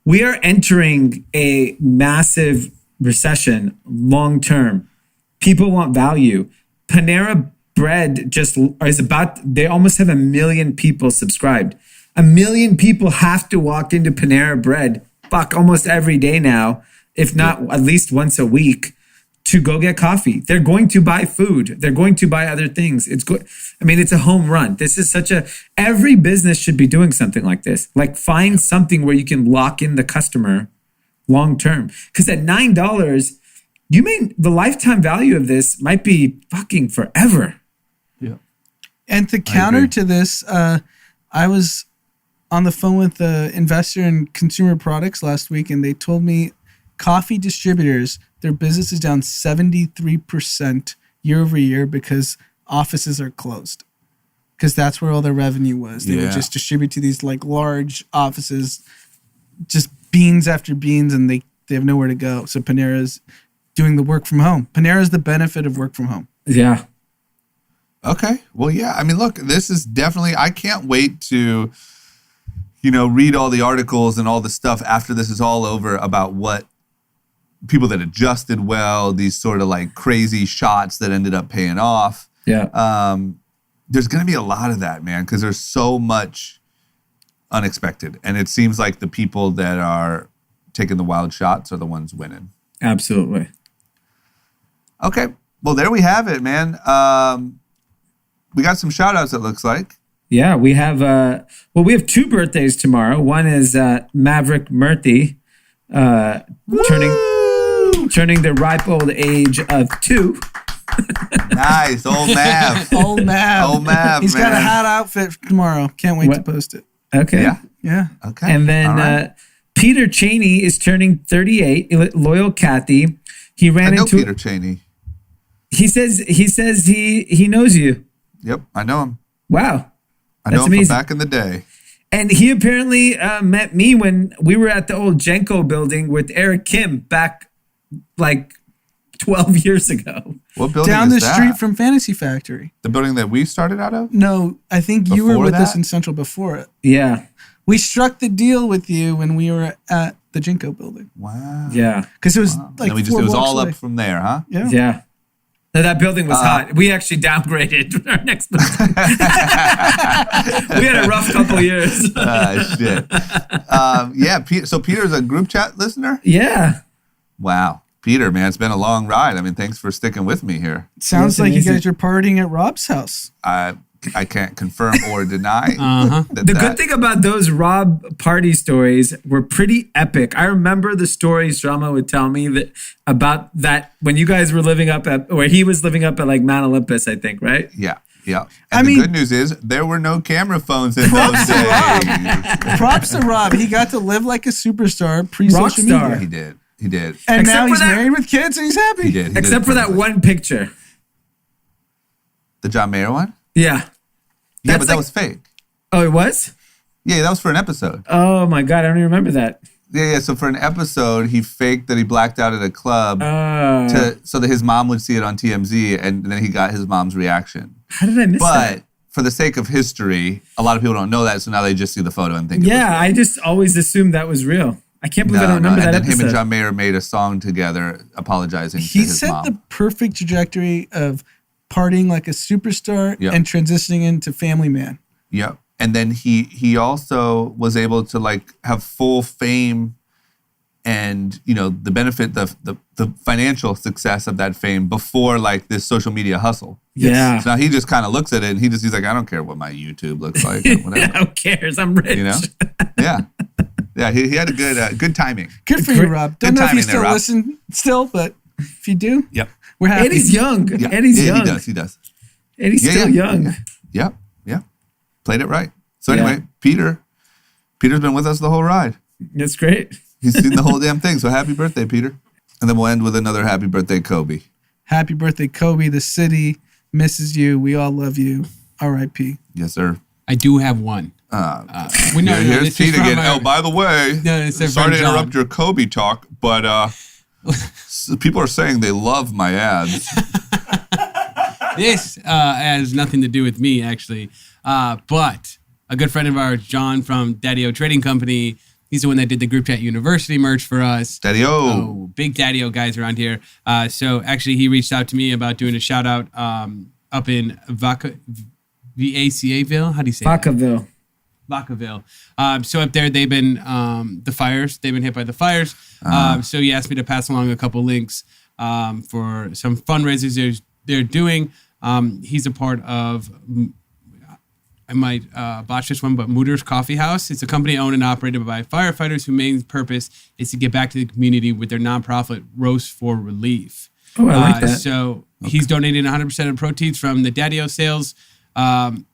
We are entering a massive recession long term. People want value. Panera Bread they almost have 1 million people subscribed. 1 million people have to walk into Panera Bread almost every day now, if not at least once a week, to go get coffee. They're going to buy food. They're going to buy other things. It's good. I mean, it's a home run. This is every business should be doing something like this. Like find something where you can lock in the customer long term. Because at $9, the lifetime value of this might be fucking forever. Yeah. And to counter to this, I was on the phone with the investor in consumer products last week, and they told me coffee distributors, their business is down 73% year over year because offices are closed. Because that's where all their revenue was. They would just distribute to these like large offices, just beans after beans, and they have nowhere to go. So Panera's doing the work from home. Panera's the benefit of work from home. Yeah. Okay. Well, yeah. I mean, look, this is definitely, I can't wait to, read all the articles and all the stuff after this is all over about what people that adjusted well, these sort of like crazy shots that ended up paying off. Yeah. There's going to be a lot of that, man, because there's so much unexpected. And it seems like the people that are taking the wild shots are the ones winning. Absolutely. Okay. Well, there we have it, man. we got some shout outs, it looks like. Yeah, we have we have 2 birthdays tomorrow. One is Maverick Murthy, turning the ripe old age of 2. Nice, old Mav. Old Mav. Old Mav, He's got a man. hot outfit tomorrow. Can't wait to post it. Okay. Yeah. Yeah. Okay. And then All right. Peter Cheney is turning 38. Loyal Kathy. He I ran know into. Peter Cheney. He says he knows you. Yep, I know him. Wow. I know That's him amazing. from back in the day. And he apparently met me when we were at the old Genco building with Eric Kim back like 12 years ago. What building Down is the that? street from Fantasy Factory. The building that we started out of? No, I think you were Before with us that? in Central before it. Yeah. We struck the deal with you when we were at the Jinko building. Wow. Yeah. Because it was And like then four it was blocks all away. up from there, huh? Yeah. Yeah. No, that building was hot. We actually downgraded our next building. We had a rough couple years. Shit. Yeah, so Peter's a group chat listener? Yeah. Wow. Peter, man, it's been a long ride. I mean, thanks for sticking with me here. Sounds That's like amazing. you guys are partying at Rob's house. I can't confirm or deny. The good thing about those Rob party stories were pretty epic. I remember the stories Drama would tell me that about that when you guys were living up at, or he was living up at like Mount Olympus, I think, right? Yeah. And I the mean- good news is there were no camera phones in those days. Props to Rob. He got to live like a superstar pre-social Rockstar. media. He did. And Except now for he's that- married with kids and he's happy. He did. Except for that one picture. The John Mayer one? Yeah. Yeah, That's but that like- was fake. Oh, it was? Yeah, that was for an episode. Oh my God, I don't even remember that. Yeah. So for an episode, he faked that he blacked out at a club so that his mom would see it on TMZ, and then he got his mom's reaction. How did I miss that? But for the sake of history, a lot of people don't know that, so now they just see the photo and think it was Yeah, real. I just always assumed that was real. I can't believe I don't remember and that then him and episode. John Mayer made a song together apologizing to He his set mom. the perfect trajectory of partying like a superstar Yep. and transitioning into family man. Yep. And then he also was able to like have full fame and, you know, the benefit, the financial success of that fame before like this social media hustle. Yeah. So now he just kind of looks at it and he's like, I don't care what my YouTube looks like or whatever. Who cares? I'm rich. You know? Yeah. Yeah, he had a good timing. Good for you, Rob. Don't Good know if you timing there, still Rob. listen still, but if you do, Yep. we're happy. And he's young. Yeah. And he's yeah, young. He does. And he's still young. Yeah. Played it right. So anyway, Peter's been with us the whole ride. That's great. He's seen the whole damn thing. So happy birthday, Peter. And then we'll end with another happy birthday, Kobe. Happy birthday, Kobe. The city misses you. We all love you. R.I.P. Yes, sir. I do have one. Here's this is Pete from again. our- Oh, by the way, No, it's our sorry to friend John. interrupt your Kobe talk, but people are saying they love my ads. This has nothing to do with me, actually. But a good friend of ours, John from Daddy-O Trading Company, he's the one that did the Group Chat University merch for us. Daddy-O. Oh, big Daddy-O guys around here. So actually, he reached out to me about doing a shout out up in Vacaville. How do you say that? Vacaville. Vacaville. So up there, they've been the fires. They've been hit by the fires. So he asked me to pass along a couple links for some fundraisers they're doing. He's a part of, I might botch this one, but Mooter's Coffee House. It's a company owned and operated by firefighters whose main purpose is to give back to the community with their nonprofit Roast for Relief. Oh, I like that. So he's donating 100% of proceeds from the Daddy-O sales on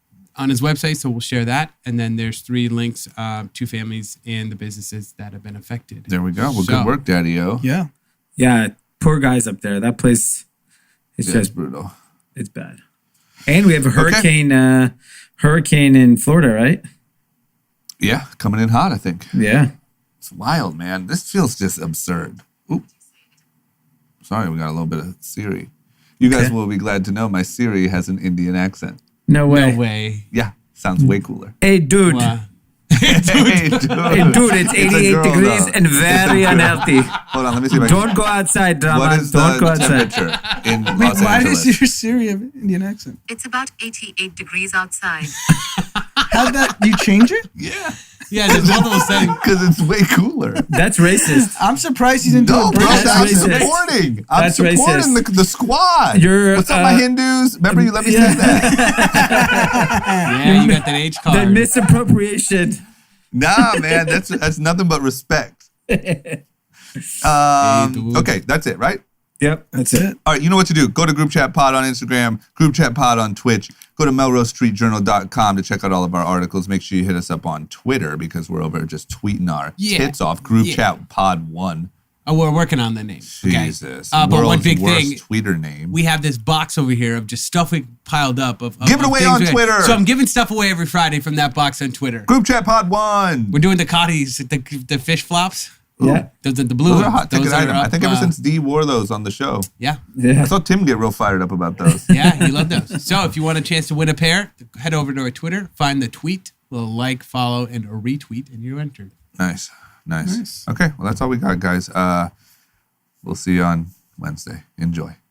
his website, so we'll share that. And then there's 3 links to families and the businesses that have been affected. There we go. Well, So- good work, Daddy-O. Yeah. Yeah, poor guys up there. That place is Yeah, it's just, brutal. it's bad. And we have a hurricane in Florida, right? Yeah, coming in hot, I think. Yeah. It's wild, man. This feels just absurd. Oop. Sorry, we got a little bit of Siri. You guys will be glad to know my Siri has an Indian accent. No way. No way. Yeah, sounds way cooler. Hey, dude. Wow. Hey, dude. Hey, dude, it's 88 girl, degrees though. and very unhealthy. Hold on, let me see if I can. Don't go outside, Drama. What is Don't go the outside. temperature in Wait, Los why Angeles? does your Siri have an Indian accent? It's about 88 degrees outside. How'd that, you change it? Yeah. Yeah, there's multiple settings. Because it's way cooler. That's racist. I'm surprised you didn't do No, a bro, break. I'm racist. supporting. I'm That's supporting racist. the squad. You're, What's up, my Hindus? Remember you let me say that? Yeah, you got that H The card. misappropriation. Nah, man, that's nothing but respect. Okay, that's it, right? Yep, that's it. All right, you know what to do. Go to Group Chat Pod on Instagram, Group Chat Pod on Twitch. Go to melrosestreetjournal.com to check out all of our articles. Make sure you hit us up on Twitter because we're over just tweeting our tits off. Group Chat Pod 1. Oh, we're working on the name. Okay? Jesus. But World's one big worst thing, tweeter name. we have this box over here of just stuff we piled up. Of Give it away things on Twitter. So I'm giving stuff away every Friday from that box on Twitter. Group Chat Pod 1. We're doing the cotties, the fish flops. Yeah. The blue Those are a ones. hot ticket Those are item. I up, think ever since Dee wore those on the show. Yeah. I saw Tim get real fired up about those. Yeah, he loved those. So if you want a chance to win a pair, head over to our Twitter, find the tweet, a like, follow, and a retweet, and you're entered. Nice. Okay, well, that's all we got, guys. We'll see you on Wednesday. Enjoy.